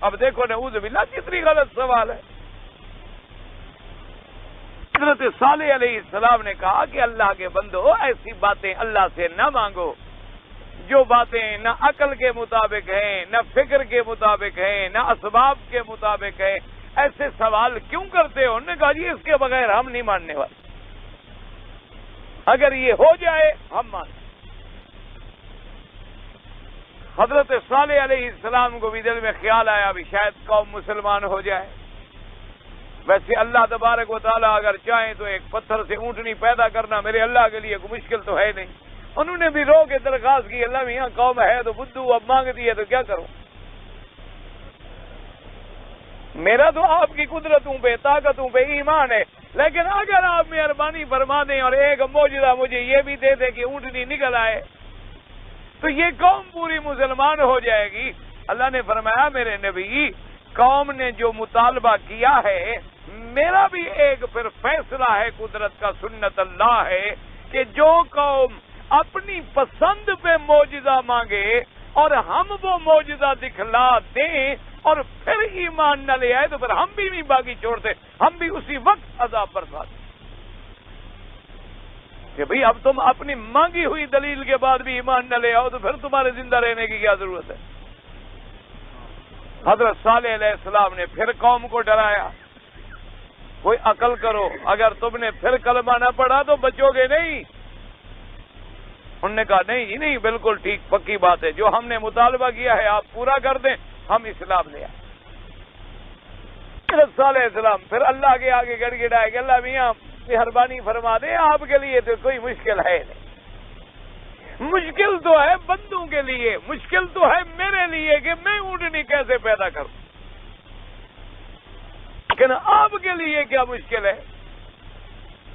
اب دیکھو نعوذ باللہ کتنی غلط سوال ہے۔ حضرت صالح علیہ السلام نے کہا کہ اللہ کے بندو ایسی باتیں اللہ سے نہ مانگو، جو باتیں نہ عقل کے مطابق ہیں، نہ فکر کے مطابق ہیں، نہ اسباب کے مطابق ہیں، ایسے سوال کیوں کرتے ہو؟ انہوں نے کہا جی اس کے بغیر ہم نہیں ماننے والے، اگر یہ ہو جائے ہم مان۔ حضرت صالح علیہ السلام کو بھی دل میں خیال آیا بھی شاید قوم مسلمان ہو جائے۔ ویسے اللہ تبارک و تعالیٰ اگر چاہیں تو ایک پتھر سے اونٹنی پیدا کرنا میرے اللہ کے لیے کوئی مشکل تو ہے نہیں۔ انہوں نے بھی رو کے درخواست کی، اللہ میاں قوم ہے تو بدھو، اب مانگتی ہے تو کیا کروں؟ میرا تو آپ کی قدرتوں پہ طاقتوں پہ ایمان ہے، لیکن اگر آپ مہربانی فرما دیں اور ایک معجزہ مجھے یہ بھی دے دیں کہ اونٹنی نکل آئے تو یہ قوم پوری مسلمان ہو جائے گی۔ اللہ نے فرمایا میرے نبی قوم نے جو مطالبہ کیا ہے میرا بھی ایک پھر فیصلہ ہے، قدرت کا سنت اللہ ہے کہ جو قوم اپنی پسند پہ معجزہ مانگے اور ہم وہ معجزہ دکھلا دیں اور پھر ایمان نہ لے آئے تو پھر ہم بھی نہیں باقی چھوڑتے، ہم بھی اسی وقت عذاب برساتے کہ بھئی اب تم اپنی مانگی ہوئی دلیل کے بعد بھی ایمان نہ لے آؤ تو پھر تمہارے زندہ رہنے کی کیا ضرورت ہے؟ حضرت صالح علیہ السلام نے پھر قوم کو ڈرایا، کوئی عقل کرو، اگر تم نے پھر کلمہ نہ پڑھا تو بچو گے نہیں، انہوں نے کہا نہیں نہیں بالکل ٹھیک پکی بات ہے، جو ہم نے مطالبہ کیا ہے آپ پورا کر دیں، ہم اسلام لے آئے۔ حضرت صالح علیہ السلام پھر اللہ کے آگے گڑ گڑائے کہ اللہ میاں مہربانی فرما دیں، آپ کے لیے تو کوئی مشکل ہے نہیں، مشکل تو ہے بندوں کے لیے، مشکل تو ہے میرے لیے کہ میں اونٹنی کیسے پیدا کروں، لیکن آپ کے لیے کیا مشکل ہے؟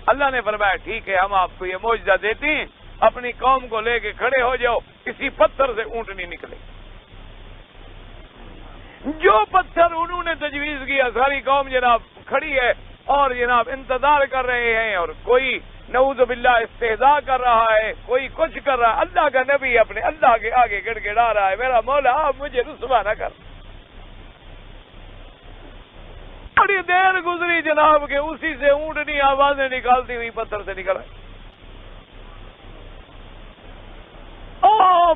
اللہ نے فرمایا ٹھیک ہے، ہم آپ کو یہ معجزہ دیتے ہیں، اپنی قوم کو لے کے کھڑے ہو جاؤ، کسی پتھر سے اونٹنی نکلے۔ جو پتھر انہوں نے تجویز کیا، ساری قوم جناب کھڑی ہے اور جناب انتظار کر رہے ہیں، اور کوئی نعوذ باللہ استہزاء کر رہا ہے، کوئی کچھ کر رہا ہے۔ اللہ کا نبی اپنے اللہ کے آگے گڑ گڑا رہا ہے، میرا مولا آپ مجھے رسوا نہ کر۔ بڑی دیر گزری جناب کہ اسی سے اونٹنی آوازیں نکالتی ہوئی پتھر سے نکل آئی۔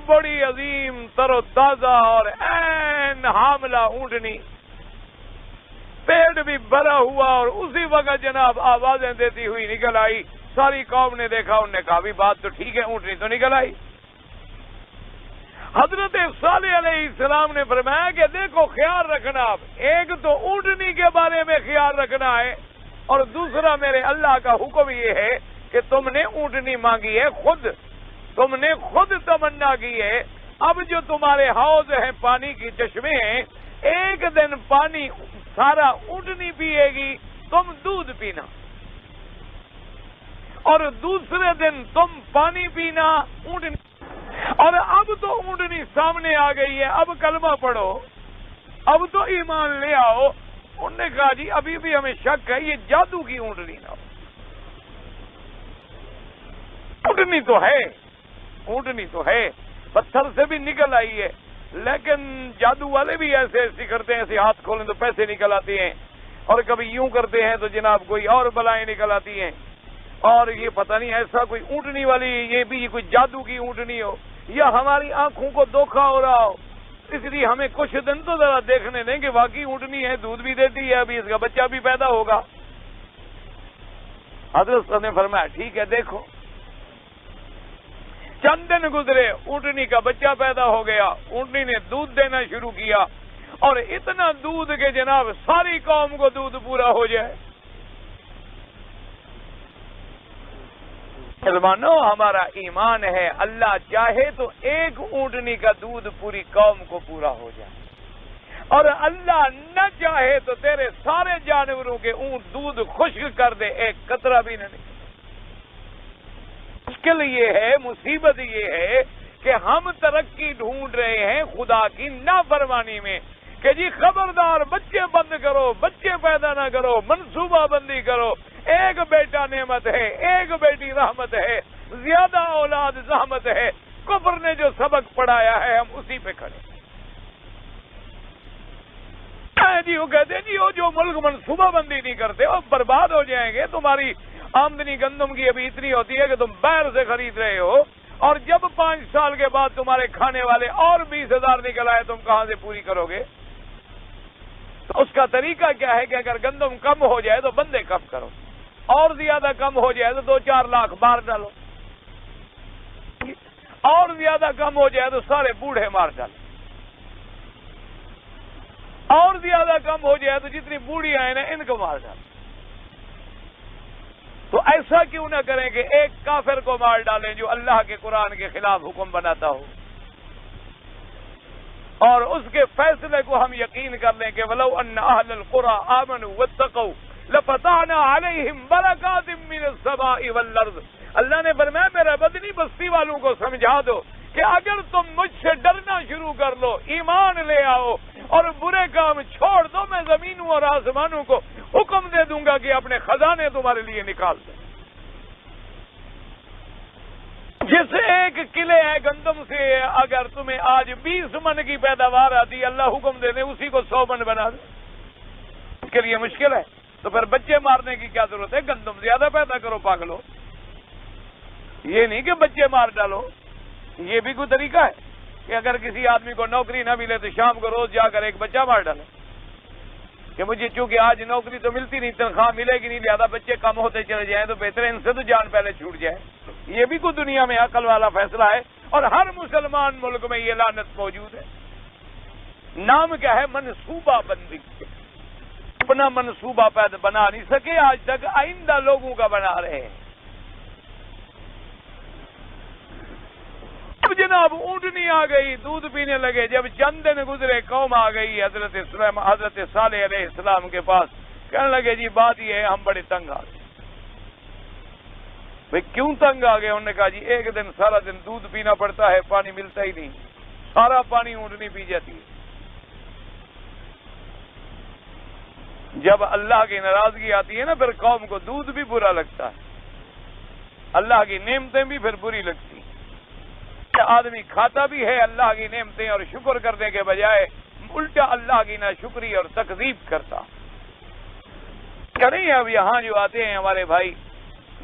بڑی عظیم تر و تازہ اور عین حاملہ اونٹنی، پیٹ بھی بھرا ہوا، اور اسی وقت جناب آوازیں دیتی ہوئی نکل آئی۔ ساری قوم نے دیکھا، انہوں نے کہا بھی بات تو ٹھیک ہے، اونٹنی تو نکل آئی۔ حضرت صالح علیہ السلام نے فرمایا کہ دیکھو خیال رکھنا، آپ ایک تو اونٹنی کے بارے میں خیال رکھنا ہے، اور دوسرا میرے اللہ کا حکم یہ ہے کہ تم نے اونٹنی مانگی ہے، تم نے خود تمنا کی ہے۔ اب جو تمہارے حوض ہیں، پانی کی چشمے ہیں، ایک دن پانی سارا اونٹنی پیے گی، تم دودھ پینا، اور دوسرے دن تم پانی پینا اونٹنی۔ اور اب تو اونٹنی سامنے آ گئی ہے، اب کلمہ پڑھو، اب تو ایمان لے آؤ۔ انہوں نے کہا جی ابھی بھی ہمیں شک ہے، یہ جادو کی اونٹنی نہ ہو۔ اونٹنی تو ہے، پتھر سے بھی نکل آئی ہے، لیکن جادو والے بھی ایسے کرتے ہیں، ایسے ہاتھ کھولیں تو پیسے نکل آتے ہیں، اور کبھی یوں کرتے ہیں تو جناب کوئی اور بلائیں نکل آتی ہیں۔ اور یہ پتہ نہیں ایسا کوئی اونٹنی والی، یہ بھی کوئی جادو کی اونٹنی ہو، یا ہماری آنکھوں کو دھوکہ ہو رہا ہو، اس لیے ہمیں کچھ دن تو ذرا دیکھنے دیں کہ واقعی اونٹنی ہے، دودھ بھی دیتی ہے، ابھی اس کا بچہ بھی پیدا ہوگا۔ حضرت صاحب نے فرمایا ٹھیک ہے دیکھو۔ چند دن گزرے، اونٹنی کا بچہ پیدا ہو گیا، اونٹنی نے دودھ دینا شروع کیا، اور اتنا دودھ کہ جناب ساری قوم کو دودھ پورا ہو جائے۔ مسلمانوں ہمارا ایمان ہے، اللہ چاہے تو ایک اونٹنی کا دودھ پوری قوم کو پورا ہو جائے، اور اللہ نہ چاہے تو تیرے سارے جانوروں کے اونٹ دودھ خشک کر دے، ایک قطرہ بھی نہ نکلے۔ مشکل یہ ہے، مصیبت یہ ہے کہ ہم ترقی ڈھونڈ رہے ہیں خدا کی نافرمانی میں، کہ جی خبردار بچے بند کرو، بچے پیدا نہ کرو، منصوبہ بندی کرو، ایک بیٹا نعمت ہے، ایک بیٹی رحمت ہے، زیادہ اولاد زحمت ہے۔ کفر نے جو سبق پڑھایا ہے ہم اسی پہ کھڑے جی۔ وہ کہتے ہیں جی وہ جو ملک منصوبہ بندی نہیں کرتے وہ برباد ہو جائیں گے، تمہاری آمدنی گندم کی ابھی اتنی ہوتی ہے کہ تم باہر سے خرید رہے ہو، اور جب 5 سال کے بعد تمہارے کھانے والے اور 20,000 نکل آئے، تم کہاں سے پوری کرو گے؟ تو اس کا طریقہ کیا ہے کہ اگر گندم کم ہو جائے تو بندے کم کرو، اور زیادہ کم ہو جائے تو 2-4 لاکھ مار ڈالو، اور زیادہ کم ہو جائے تو سارے بوڑھے مار ڈالو، اور زیادہ کم ہو جائے تو جتنی بوڑھیاں ہیں نا ان کو مار ڈالو۔ تو ایسا کیوں نہ کریں کہ ایک کافر کو مار ڈالیں جو اللہ کے قرآن کے خلاف حکم بناتا ہو، اور اس کے فیصلے کو ہم یقین کر لیں کہ وَلَوْ أَنَّ أَهْلَ الْقُرَىٰ آمَنُوا وَاتَّقَوْا لَفَتَحْنَا عَلَيْهِمْ بَرَكَاتٍ مِّنَ السَّمَاءِ وَالْأَرْضِ۔ اللہ نے فرمایا میرا بدنی بستی والوں کو سمجھا دو کہ اگر تم مجھ سے ڈرنا شروع کر لو، ایمان لے آؤ اور برے کام چھوڑ دو، میں زمینوں اور آسمانوں کو حکم دے دوں گا کہ اپنے خزانے تمہارے لیے نکال دیں۔ جس ایک قلعے ہے گندم سے اگر تمہیں آج 20 من کی پیداوار آتی، اللہ حکم دے دے اسی کو 100 من بنا دے، اس کے لیے مشکل ہے۔ تو پھر بچے مارنے کی کیا ضرورت ہے؟ گندم زیادہ پیدا کرو پاگلو، یہ نہیں کہ بچے مار ڈالو۔ یہ بھی کوئی طریقہ ہے کہ اگر کسی آدمی کو نوکری نہ ملے تو شام کو روز جا کر ایک بچہ مار ڈالے کہ مجھے چونکہ آج نوکری تو ملتی نہیں، تنخواہ ملے گی نہیں، لہذا بچے کم ہوتے چلے جائیں تو بہتر ہے ان سے تو جان پہلے چھوٹ جائے۔ یہ بھی کوئی دنیا میں عقل والا فیصلہ ہے؟ اور ہر مسلمان ملک میں یہ لعنت موجود ہے. نام کیا ہے؟ منصوبہ بندی. اپنا منصوبہ بنا نہیں سکے آج تک، آئندہ لوگوں کا بنا رہے ہیں. اب جناب اونٹنی آ گئی، دودھ پینے لگے. جب چند دن گزرے قوم آ گئی حضرت صالح علیہ السلام کے پاس، کہنے لگے جی بات یہ ہے ہم بڑے تنگ آ گئے. بھئی کیوں تنگ آ گئے؟ انہوں نے کہا جی ایک دن سارا دن دودھ پینا پڑتا ہے، پانی ملتا ہی نہیں، سارا پانی اونٹنی پی جاتی ہے. جب اللہ کی ناراضگی آتی ہے نا پھر قوم کو دودھ بھی برا لگتا ہے، اللہ کی نعمتیں بھی پھر بری لگتی. آدمی کھاتا بھی ہے اللہ کی نعمتیں اور شکر کرنے کے بجائے الٹا اللہ کی ناشکری اور تکذیب کرتا. کریں اب یہاں جو آتے ہیں ہمارے بھائی،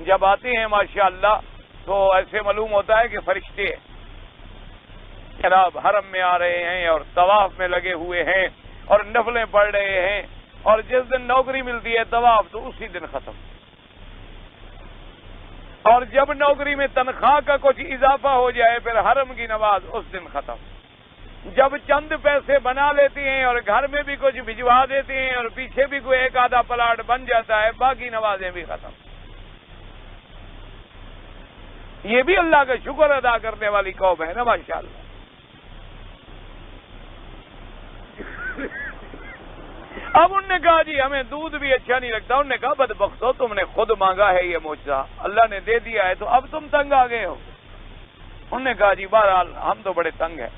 جب آتے ہیں ماشاءاللہ تو ایسے معلوم ہوتا ہے کہ فرشتے جناب حرم میں آ رہے ہیں اور طواف میں لگے ہوئے ہیں اور نفلیں پڑھ رہے ہیں، اور جس دن نوکری ملتی ہے طواف تو اسی دن ختم. اور جب نوکری میں تنخواہ کا کچھ اضافہ ہو جائے پھر حرم کی نماز اس دن ختم. جب چند پیسے بنا لیتے ہیں اور گھر میں بھی کچھ بھجوا دیتے ہیں اور پیچھے بھی کوئی ایک آدھا پلاٹ بن جاتا ہے، باقی نمازیں بھی ختم. یہ بھی اللہ کا شکر ادا کرنے والی قوم ہے نا ماشاءاللہ. اب انہوں نے کہا جی ہمیں دودھ بھی اچھا نہیں لگتا. انہوں نے کہا بدبختو تم نے خود مانگا ہے یہ معجزہ، اللہ نے دے دیا ہے، تو اب تم تنگ آ گئے ہو. انہوں نے کہا جی بہرحال ہم تو بڑے تنگ ہیں.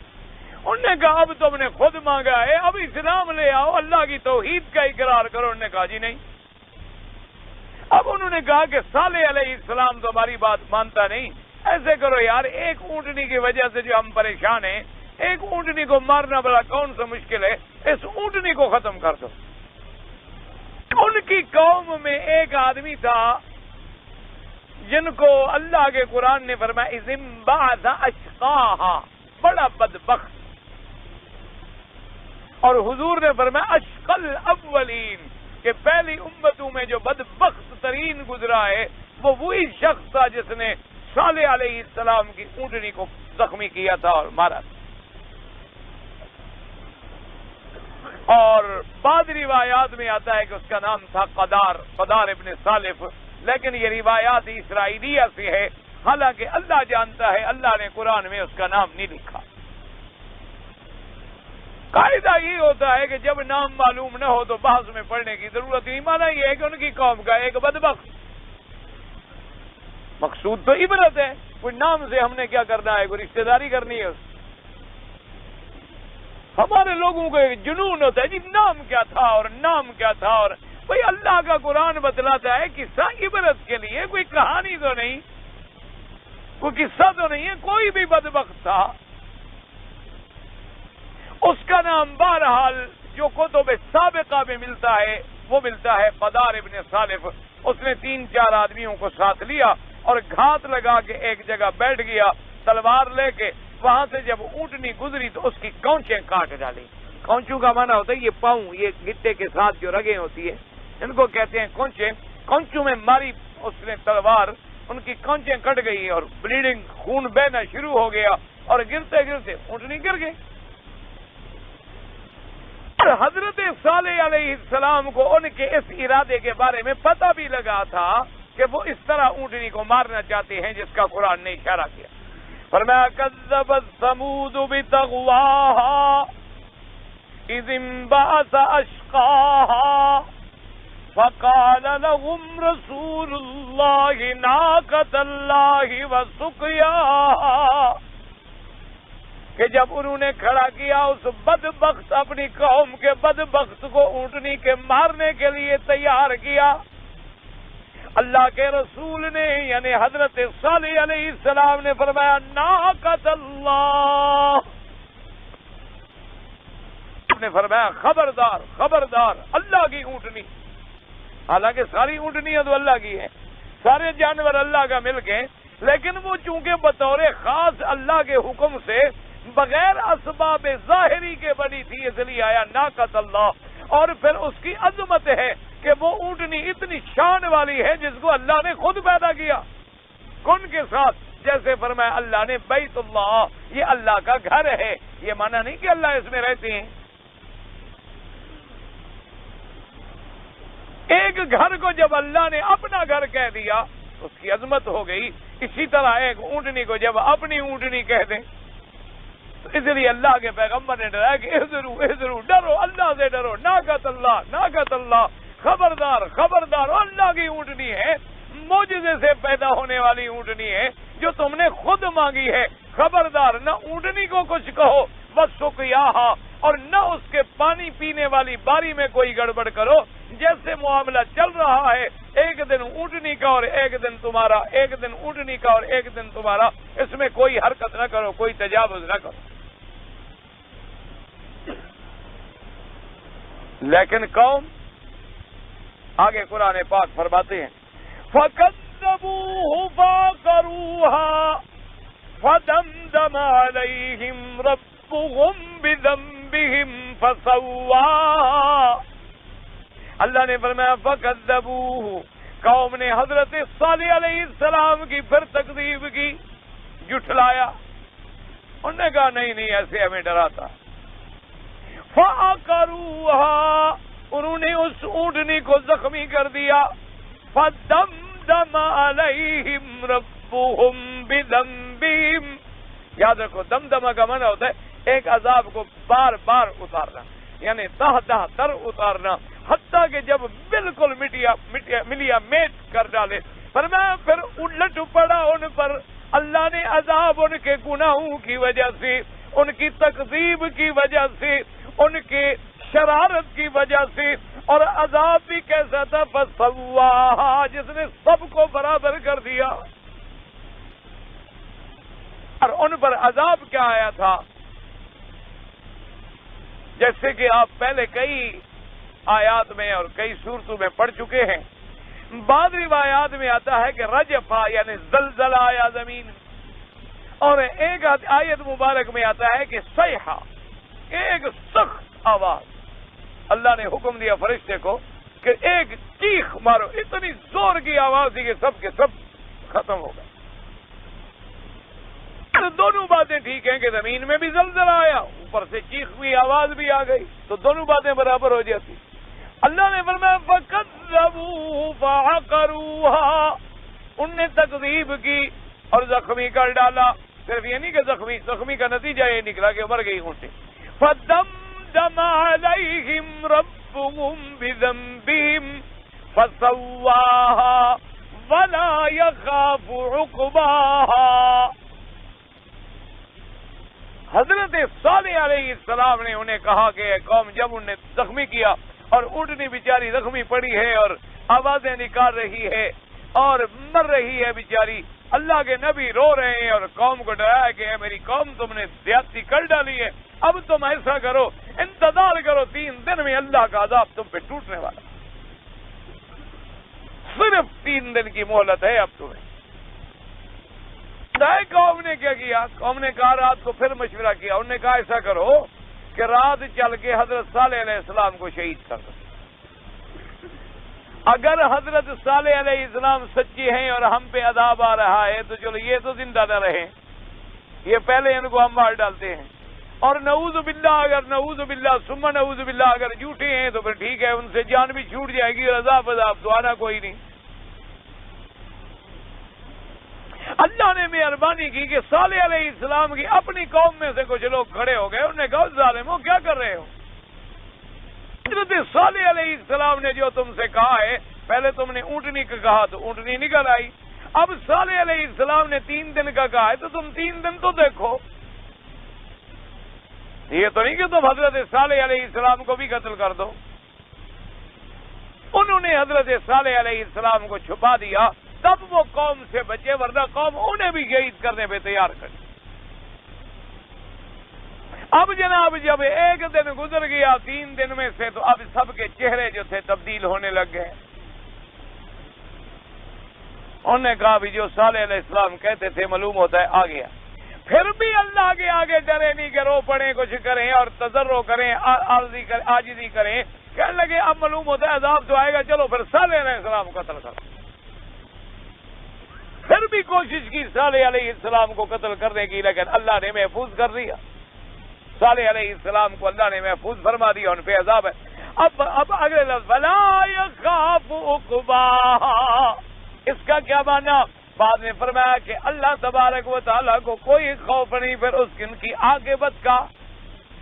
انہوں نے کہا اب تم نے خود مانگا ہے، اب اسلام لے آؤ، اللہ کی توحید کا اقرار کرو. انہوں نے کہا جی نہیں. اب انہوں نے کہا کہ صالح علیہ السلام تو ہماری بات مانتا نہیں. ایسے کرو یار، ایک اونٹنی کی وجہ سے جو ہم پریشان ہیں، ایک اونٹنی کو مارنا بڑا کون سا مشکل ہے، اس اونٹنی کو ختم کر دو. ان کی قوم میں ایک آدمی تھا جن کو اللہ کے قرآن نے فرمایا اذ انبعث اشقاہا، بڑا بدبخت. اور حضور نے فرمایا اشقل اولین، کہ پہلی امتوں میں جو بدبخت ترین گزرا ہے وہ وہی شخص تھا جس نے صالح علیہ السلام کی اونٹنی کو زخمی کیا تھا اور مارا تھا. اور بعض روایات میں آتا ہے کہ اس کا نام تھا قدار ابن سالف، لیکن یہ روایات اسرائیلیہ سے ہے، حالانکہ اللہ جانتا ہے، اللہ نے قرآن میں اس کا نام نہیں لکھا. قاعدہ یہ ہوتا ہے کہ جب نام معلوم نہ ہو تو بحث میں پڑھنے کی ضرورت نہیں. مانا یہ ہے کہ ان کی قوم کا ایک بدبخت. مقصود تو عبرت ہے، کوئی نام سے ہم نے کیا کرنا ہے، کوئی رشتہ داری کرنی ہے. ہمارے لوگوں کو ایک جنون ہوتا ہے جی نام کیا تھا اور نام کیا تھا. اور بھئی اللہ کا قرآن بتلاتا ہے قصہ عبرت کے لیے، کوئی کہانی تو نہیں، کوئی قصہ تو نہیں ہے. کوئی بھی بدبخت تھا، اس کا نام بہرحال جو کتب سابقہ میں ملتا ہے وہ ملتا ہے قدار ابن سالف. اس نے 3-4 آدمیوں کو ساتھ لیا اور گھات لگا کے ایک جگہ بیٹھ گیا تلوار لے کے. وہاں سے جب اونٹنی گزری تو اس کی کونچیں کاٹ ڈالی. کونچوں کا معنی ہوتا ہے یہ پاؤں، یہ گٹے کے ساتھ جو رگیں ہوتی ہے ان کو کہتے ہیں کونچیں. کونچوں میں ماری اس نے تلوار، ان کی کونچیں کٹ گئی اور بلیڈنگ، خون بہنا شروع ہو گیا اور گرتے گرتے اونٹنی گر گئی. حضرت صالح علیہ السلام کو ان کے اس ارادے کے بارے میں پتہ بھی لگا تھا کہ وہ اس طرح اونٹنی کو مارنا چاہتے ہیں جس کا قرآن نے اشارہ کیا. فرمایا کذبت ثمود بطغواہا اذ انبعث اشقاہا فقال لهم رسول اللہ ناقۃ اللہ وسقیاہا، کہ جب انہوں نے کھڑا کیا اس بدبخت اپنی قوم کے بدبخت کو اونٹنی کے مارنے کے لیے تیار کیا، اللہ کے رسول نے یعنی حضرت صالح علیہ السلام نے فرمایا ناقۃ اللہ، نے فرمایا خبردار خبردار اللہ کی اونٹنی. حالانکہ ساری اونٹنیاں تو اللہ کی ہیں، سارے جانور اللہ کا ملک ہیں، لیکن وہ چونکہ بطور خاص اللہ کے حکم سے بغیر اسباب ظاہری کے بنی تھی اس لیے آیا ناقۃ اللہ. اور پھر اس کی عظمت ہے کہ وہ اونٹنی اتنی شان والی ہے جس کو اللہ نے خود پیدا کیا. سکون کے ساتھ، جیسے فرمایا اللہ نے بیت اللہ، یہ اللہ کا گھر ہے، یہ مانا نہیں کہ اللہ اس میں رہتے ہیں۔ ایک گھر کو جب اللہ نے اپنا گھر کہہ دیا اس کی عظمت ہو گئی۔ اسی طرح ایک اونٹنی کو جب اپنی اونٹنی کہہ دیں تو اس لیے اللہ کے پیغمبر نے ڈرایا کہ احذروا ڈرو، اللہ سے ڈرو، ناقۃ اللہ، خبردار خبردار، اللہ کی اونٹنی ہے، معجزے سے پیدا ہونے والی اونٹنی ہے جو تم نے خود مانگی ہے، خبردار نہ اونٹنی کو کچھ کہو بس سقیاہا، اور نہ اس کے پانی پینے والی باری میں کوئی گڑبڑ کرو۔ جیسے معاملہ چل رہا ہے، ایک دن اونٹنی کا اور ایک دن تمہارا، ایک دن اونٹنی کا اور ایک دن تمہارا، اس میں کوئی حرکت نہ کرو، کوئی تجاوز نہ کرو۔ لیکن قوم آگے قرآن پاک فرماتے ہیں فَكَذَّبُوهُ فَعَقَرُوهَا فَدَمْدَمَ عَلَيْهِمْ رَبُّهُمْ بِذَنبِهِمْ فَسَوَّاهَا۔ اللہ نے فرمایا فَكَذَّبُوهُ، قوم نے حضرت صالح علیہ السلام کی پھر تکذیب کی، جھٹلایا۔ انہوں نے کہا نہیں ایسے ہمیں ڈراتا۔ فَعَقَرُوهَا، انہوں نے اس اونٹنی کو زخمی کر دیا۔ فَدَمْدَمَ عَلَيْهِمْ رَبُّهُمْ بِذَنبِهِمْ، یاد رکھو دمدمہ کا معنی ہوتا ہے ایک عذاب کو بار بار اتارنا، یعنی تہ تر اتارنا، حتیٰ کہ جب بالکل ملیا میٹ کر ڈالے۔ فرمایا پھر الٹ پڑا ان پر، اللہ نے عذاب ان کے گناہوں کی وجہ سے، ان کی تکذیب کی وجہ سے، ان کے شرارت کی وجہ سے، اور عذاب بھی کیسا تھا فسواہا، جس نے سب کو برابر کر دیا۔ اور ان پر عذاب کیا آیا تھا؟ جیسے کہ آپ پہلے کئی آیات میں اور کئی صورتوں میں پڑھ چکے ہیں، بعض روایات میں آتا ہے کہ رجفہ یعنی زلزلہ آیا زمین، اور ایک آیت مبارک میں آتا ہے کہ صیحہ، ایک سخت آواز۔ اللہ نے حکم دیا فرشتے کو کہ ایک چیخ مارو، اتنی زور کی آواز تھی کہ سب کے سب ختم ہو گئے۔ دونوں باتیں ٹھیک ہیں کہ زمین میں بھی زلزلہ آیا، اوپر سے چیخ ہوئی، آواز بھی آ گئی، تو دونوں باتیں برابر ہو جاتی۔ اللہ نے فرمایا فَكَذَّبُوهُ فَعَقَرُوهَا، ان نے تکذیب کی اور زخمی کر ڈالا۔ صرف یہ نہیں کہ زخمی کا نتیجہ یہ نکلا کہ مر گئی اونٹیں۔ فَدَمْدَمَ عَلَيْهِمْ رَبُّهُمْ بِذَنبِهِمْ فَسَوَّاهَا وَلَا يَخَافُ عُقْبَاهَا۔ حضرت صالح علیہ السلام نے انہیں کہا کہ اے قوم، جب انہیں زخمی کیا اور اونٹنی بیچاری زخمی پڑی ہے اور آوازیں نکال رہی ہے اور مر رہی ہے بیچاری، اللہ کے نبی رو رہے ہیں اور قوم کو ڈرایا کہ اے میری قوم، تم نے زیادتی کر ڈالی ہے، اب تم ایسا کرو، انتظار کرو، 3 دن میں اللہ کا عذاب تم پہ ٹوٹنے والا، صرف 3 دن کی مہلت ہے اب تمہیں۔ قوم نے کیا کیا؟ قوم نے کہا رات کو پھر مشورہ کیا، انہوں نے کہا ایسا کرو کہ رات چل کے حضرت صالح علیہ السلام کو شہید کر دو۔ اگر حضرت صالح علیہ السلام سچے ہیں اور ہم پہ عذاب آ رہا ہے تو چلو یہ تو زندہ نہ رہیں، یہ پہلے ان کو ہم مار ڈالتے ہیں، اور نعوذ باللہ، اگر نعوذ باللہ ثم نعوذ باللہ اگر جھوٹے ہیں تو پھر ٹھیک ہے، ان سے جان بھی چھوٹ جائے گی اور عذاب تو آنا کوئی نہیں۔ اللہ نے مہربانی کی کہ صالح علیہ السلام کی اپنی قوم میں سے کچھ لوگ کھڑے ہو گئے، انہوں نے کہا ظالموں کیا کر رہے ہو؟ حضرت صالح علیہ السلام نے جو تم سے کہا ہے، پہلے تم نے اونٹنی کا کہا تو اونٹنی نکل آئی، اب صالح علیہ السلام نے 3 دن کا کہا ہے تو تم 3 دن تو دیکھو۔ یہ تو نہیں کہ تم حضرت صالح علیہ السلام کو بھی قتل کر دو۔ انہوں نے حضرت صالح علیہ السلام کو چھپا دیا، تب وہ قوم سے بچے، ورنہ قوم انہیں بھی شہید کرنے پہ تیار کر۔ اب جناب جب 1 دن گزر گیا 3 دن میں سے، تو اب سب کے چہرے جو تھے تبدیل ہونے لگ گئے۔ انہوں نے کہا بھی جو صالح علیہ السلام کہتے تھے معلوم ہوتا ہے آ گیا۔ پھر بھی اللہ کے آگے ڈرے نہیں کہ رو پڑیں، کچھ کریں اور تضرع کریں، عاجزی کریں، کہنے لگے اب معلوم ہوتا ہے عذاب تو آئے گا، چلو پھر صالح علیہ السلام کو قتل کرو۔ پھر بھی پوری کوشش کی صالح علیہ السلام کو قتل کرنے کی، لیکن اللہ نے محفوظ کر دیا. صالح علیہ السلام کو اللہ نے محفوظ فرما دیا، ان پہ عذاب ہے. اب اگلے لفظ وَلَا يَخَافُ عُقْبَاهَا، اس کا کیا معنی؟ بعد میں فرمایا کہ اللہ تبارک و تعالیٰ کو کوئی خوف نہیں پھر اس کی عاقبت کا.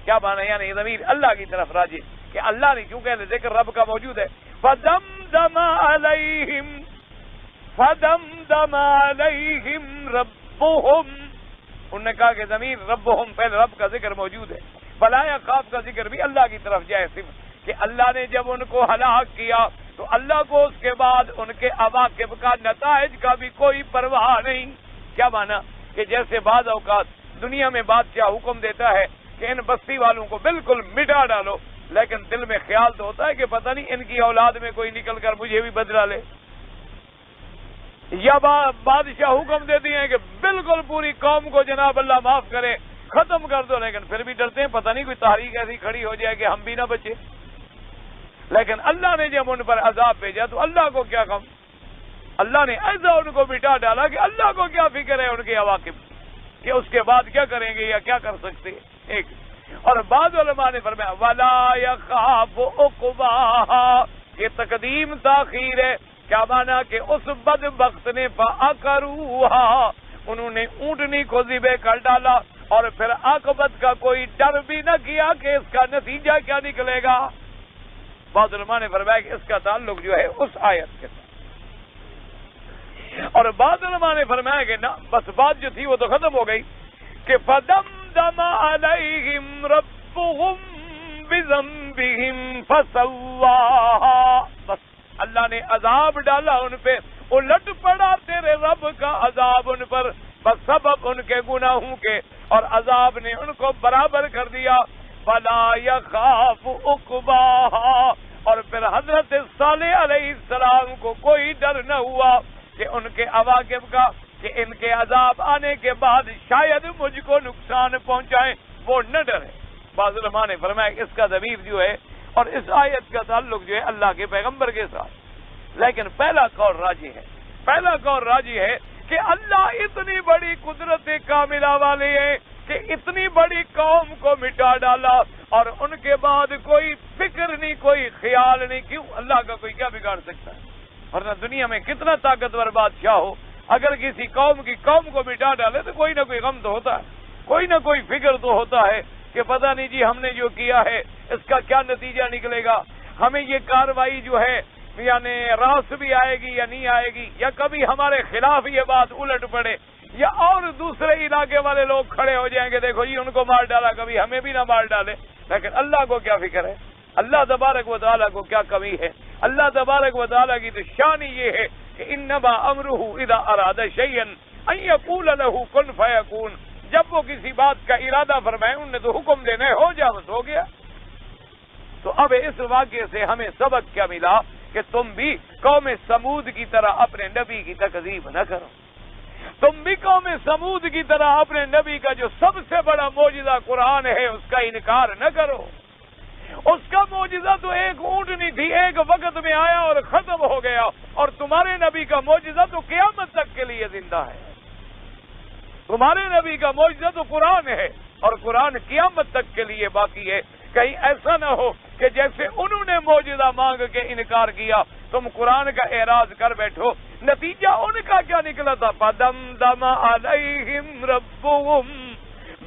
کیا معنی؟ یعنی ضمیر اللہ کی طرف راجع کہ اللہ نے کیونکہ ذکر رب کا موجود ہے. فَدَمْدَمَ عَلَيْهِمْ رَبُّهُمْ، انہوں نے کہا کہ ضمیر ربہم پہلے رب کا ذکر موجود ہے. فلا یخاف کا ذکر بھی اللہ کی طرف جائے، صرف کہ اللہ نے جب ان کو ہلاک کیا تو اللہ کو اس کے بعد ان کے عواقب کا، نتائج کا بھی کوئی پرواہ نہیں. کیا مانا؟ کہ جیسے بعض اوقات دنیا میں بادشاہ حکم دیتا ہے کہ ان بستی والوں کو بالکل مٹا ڈالو، لیکن دل میں خیال تو ہوتا ہے کہ پتہ نہیں ان کی اولاد میں کوئی نکل کر مجھے بھی بدلا لے. یا بادشاہ حکم دیتی ہیں کہ بالکل پوری قوم کو جناب اللہ معاف کرے، ختم کر دو، لیکن پھر بھی ڈرتے ہیں پتہ نہیں کوئی تحریک ایسی کھڑی ہو جائے کہ ہم بھی نہ بچے. لیکن اللہ نے جب ان پر عذاب بھیجا تو اللہ کو کیا غم، اللہ نے ایسا ان کو مٹا ڈالا کہ اللہ کو کیا فکر ہے ان کے عواقب کہ اس کے بعد کیا کریں گے یا کیا کر سکتے ہیں. ایک اور بعض علماء نے فرمایا وَلَا يَخَافُ عُقْبَاهَا، یہ تقدیم تاخیر ہے. کیا مانا؟ کہ اس بدبخت نے فَأَقَرُوهَا، انہوں نے اونٹنی کو ذبح کر ڈالا اور پھر عاقبت کا کوئی ڈر بھی نہ کیا کہ اس کا نتیجہ کیا نکلے گا. بعض علماء نے فرمایا کہ اس کا تعلق جو ہے اس آیت کے ساتھ، اور بعض علماء نے فرمایا کہ نہ، بس بات جو تھی وہ تو ختم ہو گئی کہ فَدَمْدَمَ عَلَيْهِمْ رَبُّهُمْ بِذَنبِهِمْ فَسَوَّاهَا، بس اللہ نے عذاب ڈالا ان پہ، الٹ پڑا تیرے رب کا عذاب ان پر بس سبب ان کے گناہوں کے، اور عذاب نے ان کو برابر کر دیا. فَلَا يَخَافُ عُقْبَاهَا، اور پھر حضرت صالح علیہ السلام کو کوئی ڈر نہ ہوا کہ ان کے عواقب کا، کہ ان کے عذاب آنے کے بعد شاید مجھ کو نقصان پہنچائیں، وہ نہ ڈرے. بعض علماء نے فرمایا کہ اس کا ضمیر جو ہے اور اس آیت کا تعلق جو ہے اللہ کے پیغمبر کے ساتھ، لیکن پہلا قول راجی ہے کہ اللہ اتنی بڑی قدرت کاملہ والے ہیں کہ اتنی بڑی قوم کو مٹا ڈالا اور ان کے بعد کوئی فکر نہیں، کوئی خیال نہیں. کیوں؟ اللہ کا کوئی کیا بگاڑ سکتا ہے؟ ورنہ دنیا میں کتنا طاقتور بادشاہ ہو، اگر کسی قوم کو مٹا ڈالے تو کوئی نہ کوئی غم تو ہوتا ہے، کوئی نہ کوئی فکر تو ہوتا ہے کہ پتہ نہیں جی ہم نے جو کیا ہے اس کا کیا نتیجہ نکلے گا، ہمیں یہ کارروائی جو ہے یعنی راست بھی آئے گی یا نہیں آئے گی، یا کبھی ہمارے خلاف یہ بات الٹ پڑے، یا اور دوسرے علاقے والے لوگ کھڑے ہو جائیں گے دیکھو جی ان کو مار ڈالا، کبھی ہمیں بھی نہ مار ڈالے. لیکن اللہ کو کیا فکر ہے؟ اللہ تبارک و تعالیٰ کو کیا کمی ہے؟ اللہ تبارک و تعالیٰ کی تو شان یہ ہے کہ انما امرہ اذا اراد شیئا ان یقول له کن فیکون، جب وہ کسی بات کا ارادہ فرمائے انہوں نے تو حکم دینا ہے، ہو جا بس ہو گیا. تو اب اس واقعے سے ہمیں سبق کیا ملا کہ تم بھی قوم سمود کی طرح اپنے نبی کی تکذیب نہ کرو، تم بھی قوم سمود کی طرح اپنے نبی کا جو سب سے بڑا معجزہ قرآن ہے اس کا انکار نہ کرو. اس کا معجزہ تو ایک اونٹنی تھی، ایک وقت میں آیا اور ختم ہو گیا، اور تمہارے نبی کا معجزہ تو قیامت تک کے لیے زندہ ہے. تمہارے نبی کا معجزہ تو قرآن ہے اور قرآن قیامت تک کے لیے باقی ہے. کہیں ایسا نہ ہو کہ جیسے انہوں نے معجزہ مانگ کے انکار کیا تم قرآن کا اعراض کر بیٹھو. نتیجہ ان کا کیا نکلا تھا؟ فَدَمْدَمَ عَلَيْهِمْ رَبُّهُمْ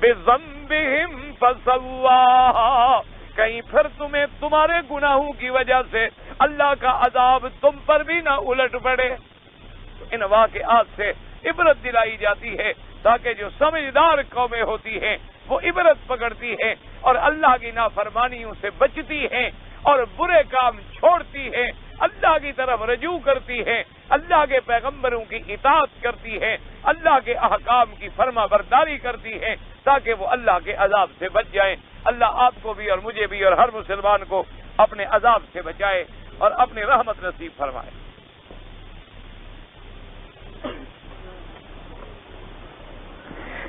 بِذَنبِهِمْ فَسَوَّاهَا، کہیں پھر تمہیں تمہارے گناہوں کی وجہ سے اللہ کا عذاب تم پر بھی نہ الٹ پڑے. ان واقعات سے عبرت دلائی جاتی ہے تاکہ جو سمجھدار قومیں ہوتی ہیں وہ عبرت پکڑتی ہیں اور اللہ کی نافرمانیوں سے بچتی ہیں اور برے کام چھوڑتی ہیں، اللہ کی طرف رجوع کرتی ہیں، اللہ کے پیغمبروں کی اطاعت کرتی ہیں، اللہ کے احکام کی فرما برداری کرتی ہیں تاکہ وہ اللہ کے عذاب سے بچ جائیں. اللہ آپ کو بھی اور مجھے بھی اور ہر مسلمان کو اپنے عذاب سے بچائے اور اپنی رحمت نصیب فرمائے.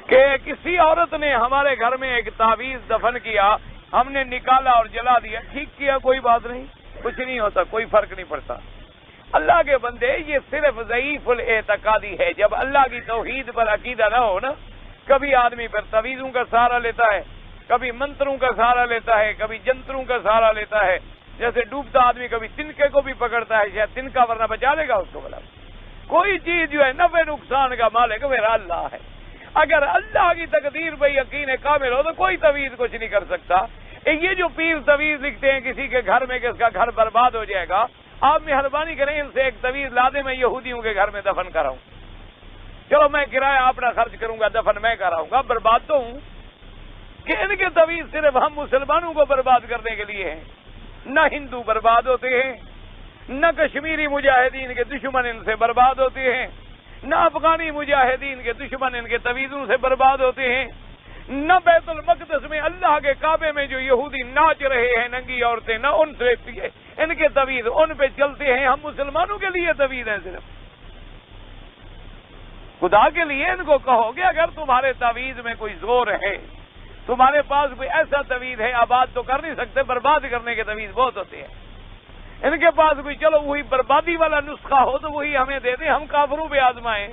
کہ کسی عورت نے ہمارے گھر میں ایک تعویذ دفن کیا، ہم نے نکالا اور جلا دیا، ٹھیک کیا، کوئی بات نہیں، کچھ نہیں ہوتا، کوئی فرق نہیں پڑتا. اللہ کے بندے یہ صرف ضعیف الاعتقادی ہے. جب اللہ کی توحید پر عقیدہ نہ ہو نا، کبھی آدمی پھر تویزوں کا سہارا لیتا ہے، کبھی منتروں کا سہارا لیتا ہے، کبھی جنتروں کا سہارا لیتا ہے. جیسے ڈوبتا آدمی کبھی تنکے کو بھی پکڑتا ہے، شاید تنکا ورنہ بچا لے گا اس کو. بلا کوئی چیز جو ہے نفع نقصان کا مالک میرا اللہ ہے. اگر اللہ کی تقدیر پہ یقین کامل ہو تو کوئی تویز کچھ نہیں کر سکتا. یہ جو پیر تویز لکھتے ہیں کسی کے گھر میں کہ اس کا گھر برباد ہو جائے گا، آپ مہربانی کریں ان سے ایک تویز لا دیں، میں یہودیوں کے گھر میں دفن کراؤں. چلو میں کرایہ اپنا خرچ کروں گا، دفن میں کراؤں گا، برباد تو ہوں. کہ ان کے تویز صرف ہم مسلمانوں کو برباد کرنے کے لیے ہیں. نہ ہندو برباد ہوتے ہیں، نہ کشمیری مجاہدین کے دشمن ان سے برباد ہوتے ہیں، نہ افغانی مجاہدین کے دشمن ان کے تویزوں سے برباد ہوتے ہیں، نہ بیت المقدس میں اللہ کے کعبے میں جو یہودی ناچ رہے ہیں ننگی عورتیں، نہ ان سے ان کے تویز ان پہ چلتے ہیں. ہم مسلمانوں کے لیے تویز ہیں صرف. خدا کے لیے ان کو کہو گے اگر تمہارے تویز میں کوئی زور ہے، تمہارے پاس کوئی ایسا تویز ہے، آباد تو کر نہیں سکتے، برباد کرنے کے تویز بہت ہوتے ہیں. ان کے پاس کوئی چلو وہی بربادی والا نسخہ ہو تو وہی ہمیں دے دیں، ہم کافروں پہ آزمائیں.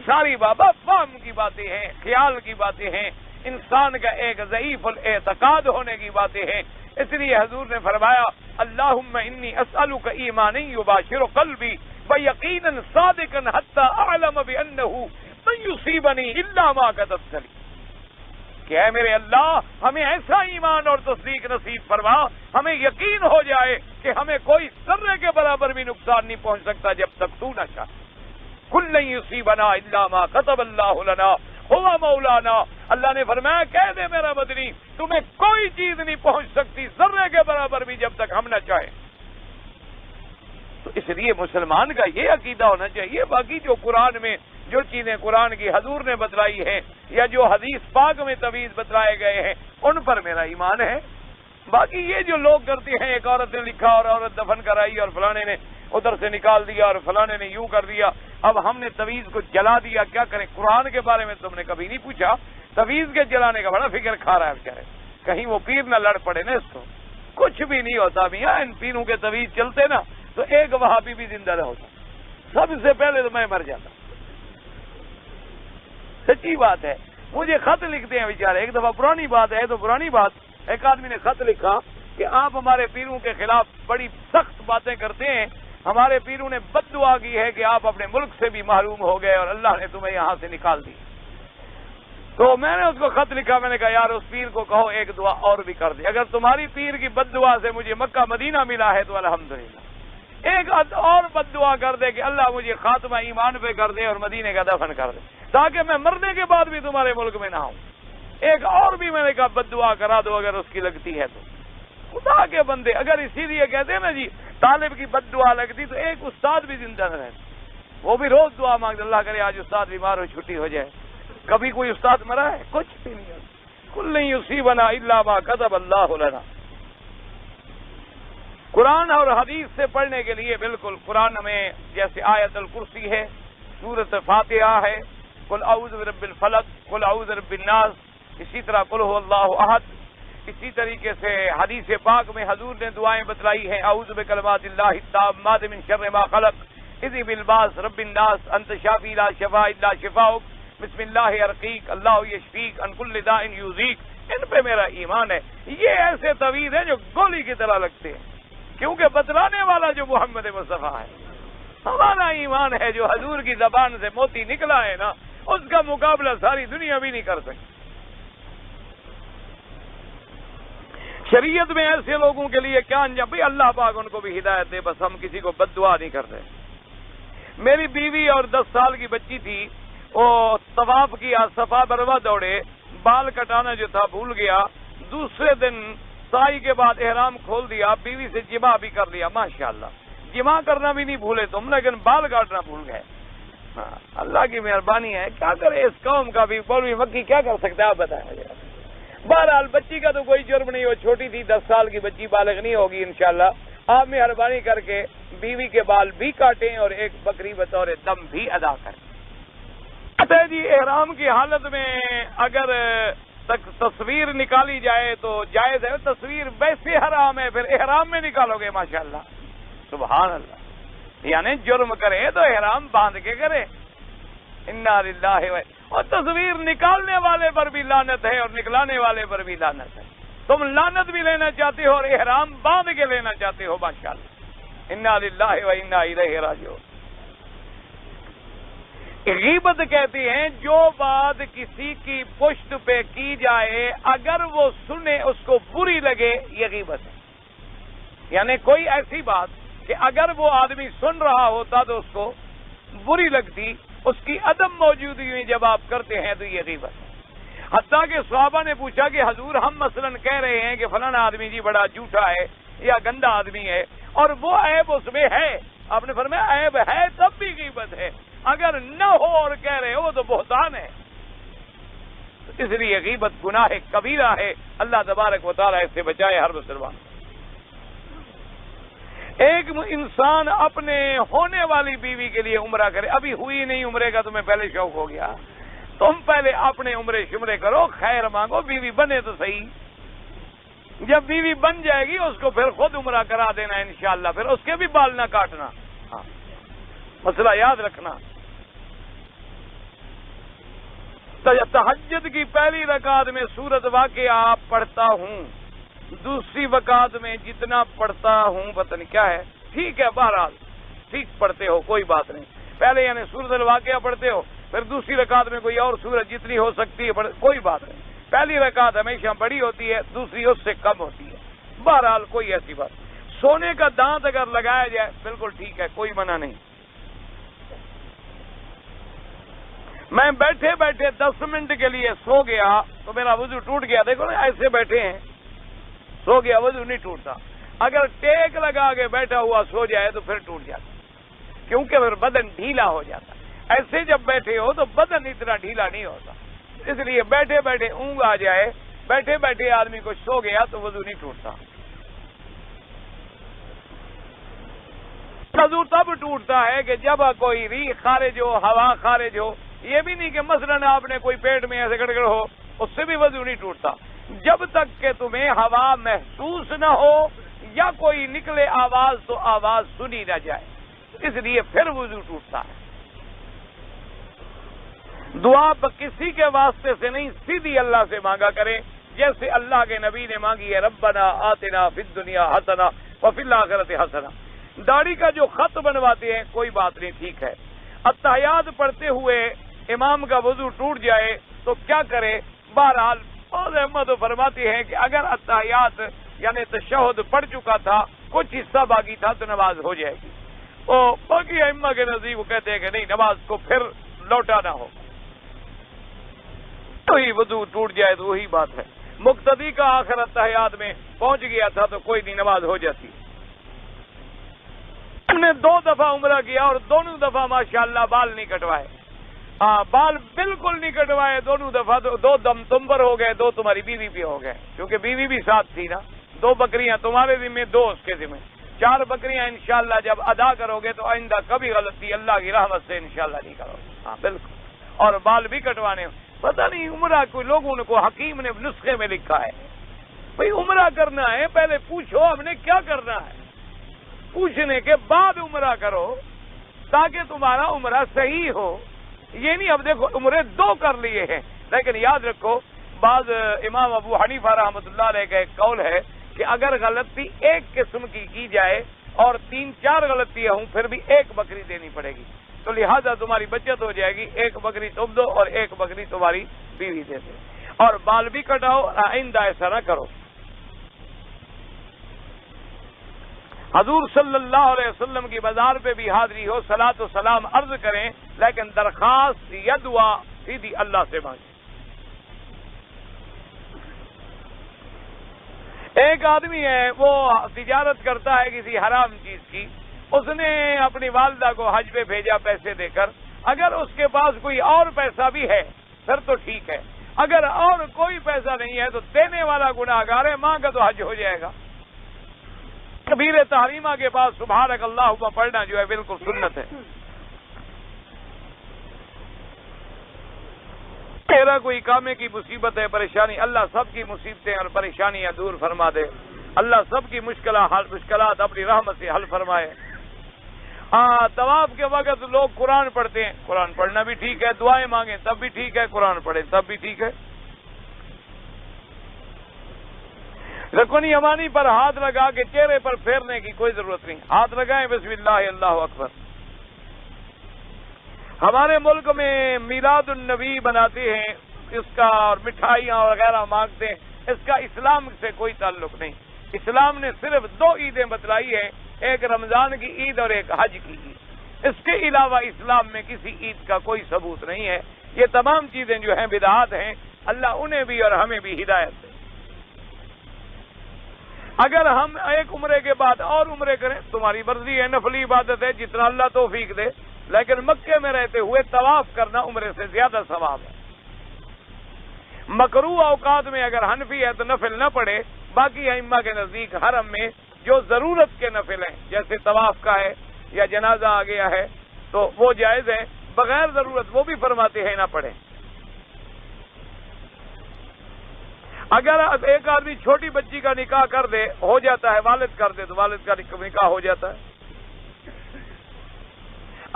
ساری بابا فہم کی باتیں ہیں، خیال کی باتیں ہیں، انسان کا ایک ضعیف الاعتقاد ہونے کی باتیں ہیں. اس لیے حضور نے فرمایا اللہم انی اسألک ایمانا یباشر قلبی ویقینا صادقا حتی اعلم بانہ لن یصیبنی الا ما کتبت لی. کہ اے میرے اللہ ہمیں ایسا ایمان اور تصدیق نصیب فرما، ہمیں یقین ہو جائے کہ ہمیں کوئی ذرے کے برابر بھی نقصان نہیں پہنچ سکتا جب تک تو نہ چاہے. کل لن یصیبنا الا ما کتب اللہ لنا ہوا مولانا. اللہ نے فرمایا کہہ دے میرا مدنی تمہیں کوئی چیز نہیں پہنچ سکتی ذرے کے برابر بھی جب تک ہم نہ چاہیں. تو اس لیے مسلمان کا یہ عقیدہ ہونا چاہیے. باقی جو قرآن میں جو چیزیں قرآن کی حضور نے بتلائی ہیں یا جو حدیث پاک میں تویز بتلائے گئے ہیں ان پر میرا ایمان ہے. باقی یہ جو لوگ کرتے ہیں ایک عورت نے لکھا اور عورت دفن کرائی اور فلانے نے ادھر سے نکال دیا اور فلانے نے یوں کر دیا، اب ہم نے تویز کو جلا دیا، کیا کریں؟ قرآن کے بارے میں تم نے کبھی نہیں پوچھا. تویز کے جلانے کا بڑا فکر کھا رہا ہے بیچارے، کہیں وہ پیر نہ لڑ پڑے نا اس کو. کچھ بھی نہیں ہوتا میاں، ان پیروں کے تویز چلتے نا تو ایک وہابی بھی زندہ نہ ہوتا، سب سے پہلے تو میں مر جاتا. سچی بات ہے. مجھے خط لکھتے ہیں بیچارے، ایک دفعہ پرانی بات ہے تو پرانی بات، ایک آدمی نے خط لکھا کہ آپ ہمارے پیروں کے خلاف بڑی سخت باتیں کرتے ہیں، ہمارے پیروں نے بد دعا کی ہے کہ آپ اپنے ملک سے بھی محروم ہو گئے اور اللہ نے تمہیں یہاں سے نکال دی. تو میں نے اس کو خط لکھا، میں نے کہا یار اس پیر کو کہو ایک دعا اور بھی کر دے، اگر تمہاری پیر کی بد دعا سے مجھے مکہ مدینہ ملا ہے تو الحمدللہ، ایک اور بد دعا کر دے کہ اللہ مجھے خاتمہ ایمان پہ کر دے اور مدینے کا دفن کر دے تاکہ میں مرنے کے بعد بھی تمہارے ملک میں نہ ہوں. ایک اور بھی میں نے کہا بد دعا کرا دو اگر اس کی لگتی ہے تو. خدا کے بندے اگر اسی لیے کہتے ہیں نا جی طالب کی بد دعا لگتی تو ایک استاد بھی زندہ نہ رہتا، وہ بھی روز دعا مانگتے اللہ کرے آج استاد بیمار ہو چھٹی ہو جائے. کبھی کوئی استاد مرا ہے؟ کچھ بھی نہیں. کل نہیں یصیبنا الا ما کتب اللہ لنا. قرآن اور حدیث سے پڑھنے کے لیے بالکل قرآن میں جیسے آیت الکرسی ہے، سورۃ فاتحہ ہے، قل اعوذ برب الفلق، قل اعوذ برب الناس، اسی طرح قل هو اللہ احد. اسی طریقے سے حدیث پاک میں حضور نے دعائیں بتلائی ہیں، اعوذ بکلمات اللہ التامات من شر ما خلق، اذهب الباس رب الناس انت شافی لا شفاء الا شفاؤک، بسم اللہ ارقیک اللہ یشفیک ان کل داء یؤذیک. ان پہ میرا ایمان ہے. یہ ایسے طویل ہیں جو گولی کی طرح لگتے ہیں کیونکہ بتلانے والا جو محمد مصطفیٰ ہے. ہمارا ایمان ہے جو حضور کی زبان سے موتی نکلا ہے نا اس کا مقابلہ ساری دنیا بھی نہیں کر سکتی. شریعت میں ایسے لوگوں کے لیے کیا انجام؟ بھائی اللہ پاک ان کو بھی ہدایت دے، بس ہم کسی کو بد دعا نہیں کرتے. میری بیوی اور 10 سال کی بچی تھی، وہ طواف کیا، صفا مروا دوڑے، بال کٹانا جو تھا بھول گیا، دوسرے دن سائی کے بعد احرام کھول دیا، بیوی سے جمع بھی کر لیا. ماشاءاللہ جمع کرنا بھی نہیں بھولے تم، لیکن بال کاٹنا بھول گئے. اللہ کی مہربانی ہے. کیا کرے اس قوم کا بھی، مولوی مکی کیا کر سکتا ہے آپ بتائیں. بہرحال بچی کا تو کوئی جرم نہیں، وہ چھوٹی تھی، 10 سال کی بچی، بالغ نہیں ہوگی انشاءاللہ. آپ مہربانی کر کے بیوی کے بال بھی کاٹیں اور ایک بکری بطور دم بھی ادا کریں. جی احرام کی حالت میں اگر تصویر نکالی جائے تو جائز ہے. تصویر ویسے حرام ہے، پھر احرام میں نکالو گے؟ ماشاءاللہ سبحان اللہ. یعنی جرم کرے تو احرام باندھ کے کرے. انا للہ اور تصویر نکالنے والے پر بھی لعنت ہے اور نکلانے والے پر بھی لعنت ہے. تم لعنت بھی لینا چاہتے ہو اور احرام باندھ کے لینا چاہتے ہو. ماشاءاللہ. انا للہ و انا الیہ راجعون. غیبت کہتی ہیں جو بات کسی کی پشت پہ کی جائے اگر وہ سنے اس کو بری لگے یہ غیبت ہے. یعنی کوئی ایسی بات کہ اگر وہ آدمی سن رہا ہوتا تو اس کو بری لگتی، اس کی عدم موجودگی میں جب آپ کرتے ہیں تو یہ غیبت ہے. حتیٰ کہ صحابہ نے پوچھا کہ حضور ہم مثلاً کہہ رہے ہیں کہ فلانا آدمی جی بڑا جھوٹا ہے یا گندا آدمی ہے اور وہ عیب اس میں ہے. آپ نے فرمایا عیب ہے تب بھی غیبت ہے، اگر نہ ہو اور کہہ رہے ہو تو بہتان ہے. اس لیے غیبت گناہ کبیرہ ہے. اللہ تبارک و تعالیٰ اس سے بچائے ہر مسلمان. ایک انسان اپنے ہونے والی بیوی کے لیے عمرہ کرے. ابھی ہوئی نہیں عمرے کا تمہیں پہلے شوق ہو گیا، تم پہلے اپنے عمرے شمرے کرو، خیر مانگو، بیوی بنے تو صحیح. جب بیوی بن جائے گی اس کو پھر خود عمرہ کرا دینا انشاءاللہ. پھر اس کے بھی بال نہ کاٹنا. ہاں مسئلہ یاد رکھنا. تہجد کی پہلی رکعت میں سورۃ واقعہ پڑھتا ہوں، دوسری رکعت میں جتنا پڑھتا ہوں پتہ نہیں کیا ہے. ٹھیک ہے، بہرحال ٹھیک پڑھتے ہو، کوئی بات نہیں. پہلے یعنی سورۃ الواقعہ پڑھتے ہو، پھر دوسری رکعت میں کوئی اور سورت جتنی ہو سکتی ہے کوئی بات نہیں. پہلی رکعت ہمیشہ بڑی ہوتی ہے، دوسری اس سے کم ہوتی ہے. بہرحال کوئی ایسی بات. سونے کا دانت اگر لگایا جائے بالکل ٹھیک ہے، کوئی منع نہیں. میں بیٹھے بیٹھے 10 منٹ کے لیے سو گیا تو میرا وضو ٹوٹ گیا. دیکھو نا ایسے بیٹھے ہیں، سو گیا، وضو نہیں ٹوٹتا. اگر ٹیک لگا کے بیٹھا ہوا سو جائے تو پھر ٹوٹ جاتا، کیونکہ پھر بدن ڈھیلا ہو جاتا. ایسے جب بیٹھے ہو تو بدن اتنا ڈھیلا نہیں ہوتا. اس لیے بیٹھے بیٹھے اونگ آ جائے، بیٹھے بیٹھے آدمی کو سو گیا تو وضو نہیں ٹوٹتا. وضو تب ٹوٹتا ہے کہ جب کوئی ریح خارج ہو، ہوا خارج ہو. یہ بھی نہیں کہ مثلاً آپ نے کوئی پیٹ میں ایسے گڑگڑ ہو، اس سے بھی وضو نہیں ٹوٹتا. جب تک کہ تمہیں ہوا محسوس نہ ہو یا کوئی نکلے آواز تو آواز سنی نہ جائے، اس لیے پھر وضو ٹوٹتا ہے. دعا کسی کے واسطے سے نہیں، سیدھی اللہ سے مانگا کریں جیسے اللہ کے نبی نے مانگی ہے. ربنا آتنا فی الدنیا حسنہ وفی الآخرۃ حسنہ. داڑھی کا جو خط بنواتے ہیں کوئی بات نہیں، ٹھیک ہے. التحیات پڑھتے ہوئے امام کا وضو ٹوٹ جائے تو کیا کرے؟ بہرحال اور احمد فرماتے ہیں کہ اگر التحیات یعنی تشہد پڑھ چکا تھا، کچھ حصہ باقی تھا تو نماز ہو جائے گی. اور باقی ائمہ کے نزدیک وہ کہتے ہیں کہ نہیں، نماز کو پھر لوٹانا ہو. وہی وضو ٹوٹ جائے تو وہی بات ہے. مقتدی کا آخر التحیات میں پہنچ گیا تھا تو کوئی نہیں، نماز ہو جاتی. ہم نے 2 دفعہ عمرہ کیا اور دونوں دفعہ ماشاءاللہ بال نہیں کٹوائے. ہاں بال بالکل نہیں کٹوائے دونوں دفعہ. تو 2 دم تم پر ہو گئے، 2 تمہاری بیوی پہ ہو گئے، کیونکہ بیوی بھی ساتھ تھی نا. 2 بکریاں تمہارے ذمہ، 2 اس کے ذمہ. 4 بکریاں انشاءاللہ جب ادا کرو گے تو آئندہ کبھی غلطی اللہ کی رحمت سے انشاءاللہ نہیں کرو گے. ہاں بالکل. اور بال بھی کٹوانے. پتہ نہیں عمرہ کوئی لوگوں کو حکیم نے نسخے میں لکھا ہے بھئی عمرہ کرنا ہے پہلے پوچھو ہم نے کیا کرنا ہے، پوچھنے کے بعد عمرہ کرو تاکہ تمہارا عمرہ صحیح ہو. یہ نہیں اب دیکھو عمرے 2 کر لیے ہیں، لیکن یاد رکھو بعض امام ابو حنیفہ رحمۃ اللہ علیہ کا ایک قول ہے کہ اگر غلطی ایک قسم کی جائے اور 3-4 غلطیاں ہوں پھر بھی 1 بکری دینی پڑے گی. تو لہذا تمہاری بچت ہو جائے گی، 1 بکری تم دو اور 1 بکری تمہاری بیوی دے دے. اور بال بھی کٹاؤ، آئندہ ایسا نہ کرو. حضور صلی اللہ علیہ وسلم کی بازار پہ بھی حاضری ہو، صلاۃ و سلام عرض کریں، لیکن درخواست یا دعا سیدھی اللہ سے مانگیں. ایک آدمی ہے وہ تجارت کرتا ہے کسی حرام چیز کی، اس نے اپنی والدہ کو حج پہ بھیجا پیسے دے کر. اگر اس کے پاس کوئی اور پیسہ بھی ہے پھر تو ٹھیک ہے، اگر اور کوئی پیسہ نہیں ہے تو دینے والا گناہگار ہے، ماں کا تو حج ہو جائے گا. کبیر تحریمہ کے پاس سبحانک اللہم پڑھنا جو ہے بالکل سنت ہے. میرا کوئی کامے کی مصیبت ہے، پریشانی، اللہ سب کی مصیبتیں اور پریشانیاں دور فرما دے. اللہ سب کی مشکلات اپنی رحمت سے حل فرمائے. ہاں طواف کے وقت لوگ قرآن پڑھتے ہیں، قرآن پڑھنا بھی ٹھیک ہے، دعائیں مانگیں تب بھی ٹھیک ہے، قرآن پڑھیں تب بھی ٹھیک ہے۔ رکن یمانی پر ہاتھ لگا کے چہرے پر پھیرنے کی کوئی ضرورت نہیں، ہاتھ لگائیں بسم اللہ اللہ اکبر۔ ہمارے ملک میں میلاد النبی بناتے ہیں اس کا، اور مٹھائیاں وغیرہ مانگتے ہیں، اس کا اسلام سے کوئی تعلق نہیں۔ اسلام نے صرف 2 عیدیں بتلائی ہیں، ایک رمضان کی عید اور ایک حج کی عید، اس کے علاوہ اسلام میں کسی عید کا کوئی ثبوت نہیں ہے۔ یہ تمام چیزیں جو ہیں بدعات ہیں، اللہ انہیں بھی اور ہمیں بھی ہدایت دے۔ اگر ہم ایک عمرے کے بعد اور عمرے کریں تمہاری مرضی ہے، نفلی عبادت ہے، جتنا اللہ توفیق دے، لیکن مکے میں رہتے ہوئے طواف کرنا عمرے سے زیادہ ثواب ہے۔ مکروہ اوقات میں اگر حنفی ہے تو نفل نہ پڑھے، باقی ائمہ کے نزدیک حرم میں جو ضرورت کے نفل ہیں جیسے طواف کا ہے یا جنازہ آ گیا ہے تو وہ جائز ہے، بغیر ضرورت وہ بھی فرماتے ہیں نہ پڑھیں۔ اگر ایک آدمی چھوٹی بچی کا نکاح کر دے، ہو جاتا ہے، والد کر دے تو والد کا نکاح ہو جاتا ہے۔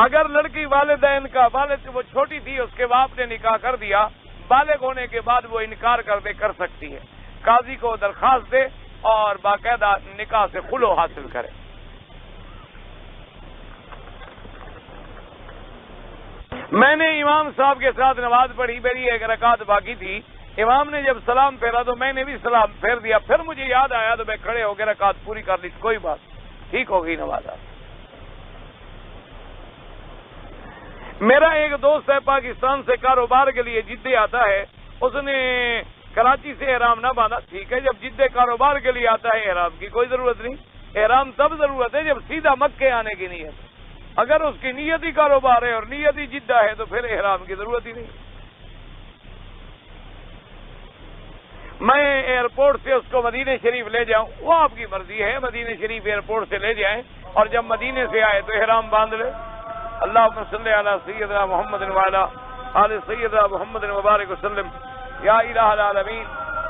اگر لڑکی والدین کا، والد وہ چھوٹی تھی اس کے باپ نے نکاح کر دیا، بالغ ہونے کے بعد وہ انکار کر سکتی ہے، قاضی کو درخواست دے اور باقاعدہ نکاح سے خلو حاصل کرے۔ میں نے امام صاحب کے ساتھ نماز پڑھی، میری ایک رکعت باقی تھی، امام نے جب سلام پھیرا تو میں نے بھی سلام پھیر دیا، پھر مجھے یاد آیا تو میں کھڑے ہو کے رکعت پوری کر لی، کوئی بات ٹھیک ہو گئی نماز۔ میرا ایک دوست ہے پاکستان سے کاروبار کے لیے جدے آتا ہے، اس نے کراچی سے احرام نہ باندھا، ٹھیک ہے، جب جدے کاروبار کے لیے آتا ہے احرام کی کوئی ضرورت نہیں، احرام تب ضرورت ہے جب سیدھا مکے آنے کی نیت، اگر اس کی نیت ہی کاروبار ہے اور نیت ہی جدہ ہے تو پھر احرام کی ضرورت ہی نہیں۔ میں ایئرپورٹ سے اس کو مدینہ شریف لے جاؤں، وہ آپ کی مرضی ہے، مدینہ شریف ایئرپورٹ سے لے جائیں اور جب مدینے سے آئے تو احرام باندھ لے۔ اللہم صلی علی سیدنا محمد وعلی آل سیدنا محمد مبارک وسلم۔ یا الہ العالمین،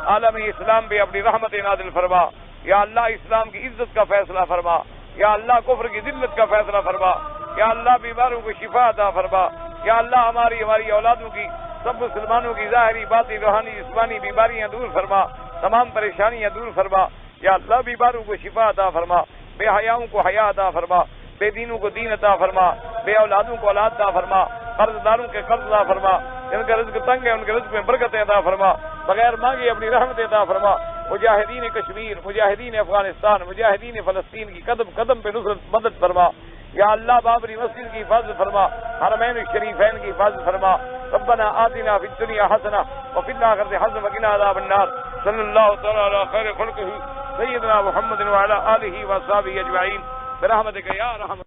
عالم اسلام بھی اپنی رحمت نازل فرما، یا اللہ اسلام کی عزت کا فیصلہ فرما، یا اللہ کفر کی ذلت کا فیصلہ فرما، یا اللہ بیماروں کو شفا عطا فرما، یا اللہ ہماری اولادوں کی، سب مسلمانوں کی ظاہری باطنی روحانی جسمانی بیماریاں دور فرما، تمام پریشانیاں دور فرما، یا اللہ بیماروں کو شفا عطا فرما، بے حیاؤں کو حیا عطا فرما، بے دینوں کو دین عطا فرما، بے اولادوں کو اولاد عطا فرما، قرض داروں کے قرض عطا فرما، جن کا رزق تنگ ہے ان کے رزق میں برکت عطا فرما، بغیر مانگے اپنی رحمت عطا فرما، مجاہدین کشمیر، مجاہدین افغانستان، مجاہدین فلسطین کی قدم قدم پہ نصرت مدد فرما، یا اللہ بابری مسجد کی حفاظت فرما، حرمین الشریفین کی حفاظت فرما، ربنا آتنا فی الدنیا حسنہ وفی الآخرۃ حسنہ وقنا عذاب النار، صلی اللہ تعالی علی خیر خلقہ سیدنا محمد وعلی آلہ وصحبہ اجمعین برحمتک یا ارحم